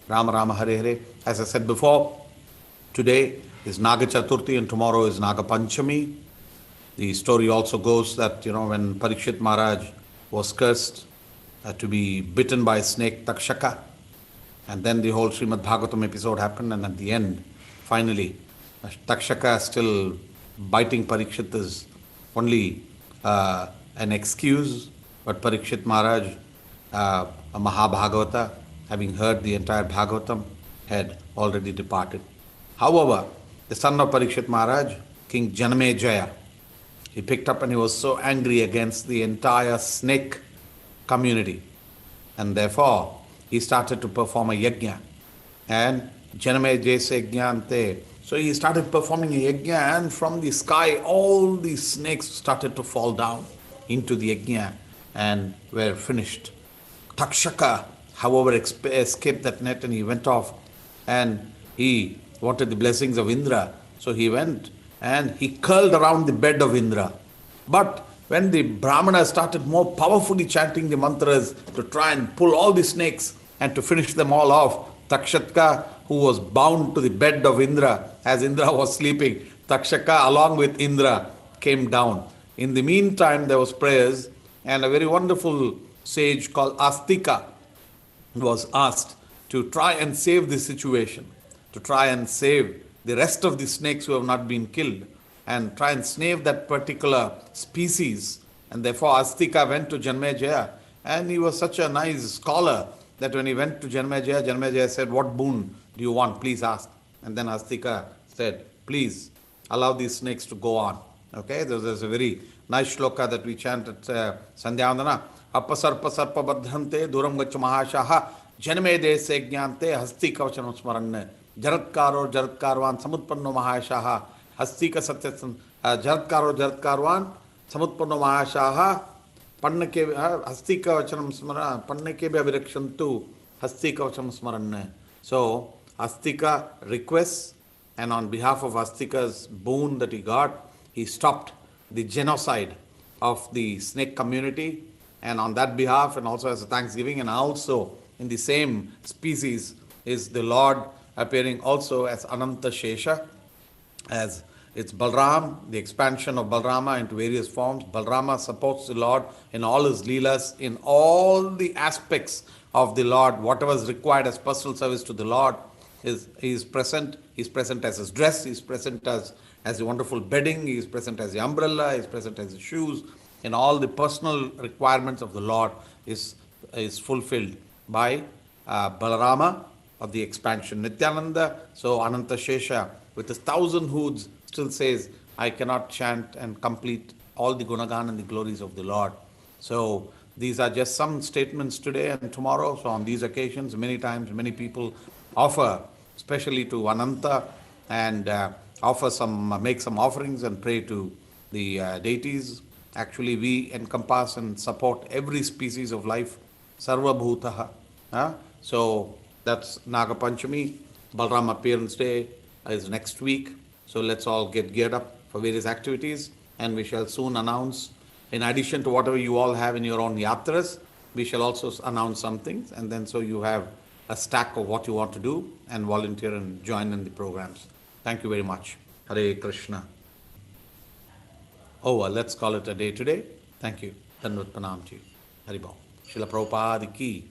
Ram Ram Hare Hare. As I said before, today is Naga Chaturthi and tomorrow is Naga Panchami. The story also goes that, when Parikshit Maharaj was cursed to be bitten by a snake, Takshaka, and then the whole Srimad Bhagavatam episode happened, and at the end, finally, Takshaka still biting Parikshit is only an excuse, but Parikshit Maharaj, a Mahabhagavata, having heard the entire Bhagavatam, had already departed. However, the son of Parikshit Maharaj, King Janamejaya, he picked up and he was so angry against the entire snake community. and therefore he started to perform a yajna. And Janame Jese Jnante. So he started performing a yajna, and from the sky all these snakes started to fall down into the yajna and were finished. Takshaka, however, escaped that net and he went off, and he wanted the blessings of Indra. So he went and he curled around the bed of Indra. But when the Brahmana started more powerfully chanting the mantras to try and pull all the snakes and to finish them all off, Takshaka, who was bound to the bed of Indra as Indra was sleeping, Takshaka along with Indra came down. In the meantime, there was prayers, and a very wonderful sage called Astika was asked to try and save the situation, to try and save the rest of the snakes who have not been killed, and try and save that particular species. And therefore Astika went to Janmejaya, and he was such a nice scholar that when he went to Janmejaya, Janmejaya said, "What boon do you want? Please ask." And then Astika said, "Please allow these snakes to go on." Okay, there's a very nice shloka that we chant at Sandhyavandana. Appasarpa sarpa badhante duram gacha mahashaha janme dese jnante hasti kavachanam smaranne jaratkaro jaratkarvan samutpanno mahashaha hasti ka satya jaratkaro jaratkarvan samutpanno mahashaha panna ke hasti kavachanam smaran panna ke bhi abhirakshantu hasti kavachanam smaranne. So Astika requests, and on behalf of Astika's boon that he got, he stopped the genocide of the snake community, and on that behalf, and also as a thanksgiving, and also in the same species is the Lord appearing also as Ananta Shesha, as it's Balram, the expansion of Balrama into various forms. Balrama supports the Lord in all his leelas, in all the aspects of the Lord, whatever is required as personal service to the Lord. He is present. He is present as his dress. He is present as the wonderful bedding. He is present as the umbrella. He is present as the shoes. In all the personal requirements of the Lord is fulfilled by Balarama of the expansion. Nityananda, so Ananta Shesha, with his 1,000 hoods, still says, "I cannot chant and complete all the gunagan and the glories of the Lord." So these are just some statements today and tomorrow. So on these occasions, many times, many people offer, especially to Ananta, and make some offerings and pray to the deities. Actually, we encompass and support every species of life, Sarva Bhutaha. So that's Naga Panchami. Balram Appearance Day is next week. So let's all get geared up for various activities, and we shall soon announce, in addition to whatever you all have in your own yatras, we shall also announce some things, and then so you have a stack of what you want to do and volunteer and join in the programs. Thank you very much. Hare Krishna. Oh, well, let's call it a day today. Thank you. Dandavat Pranam ji. Hari Bol. Srila Prabhupada ki.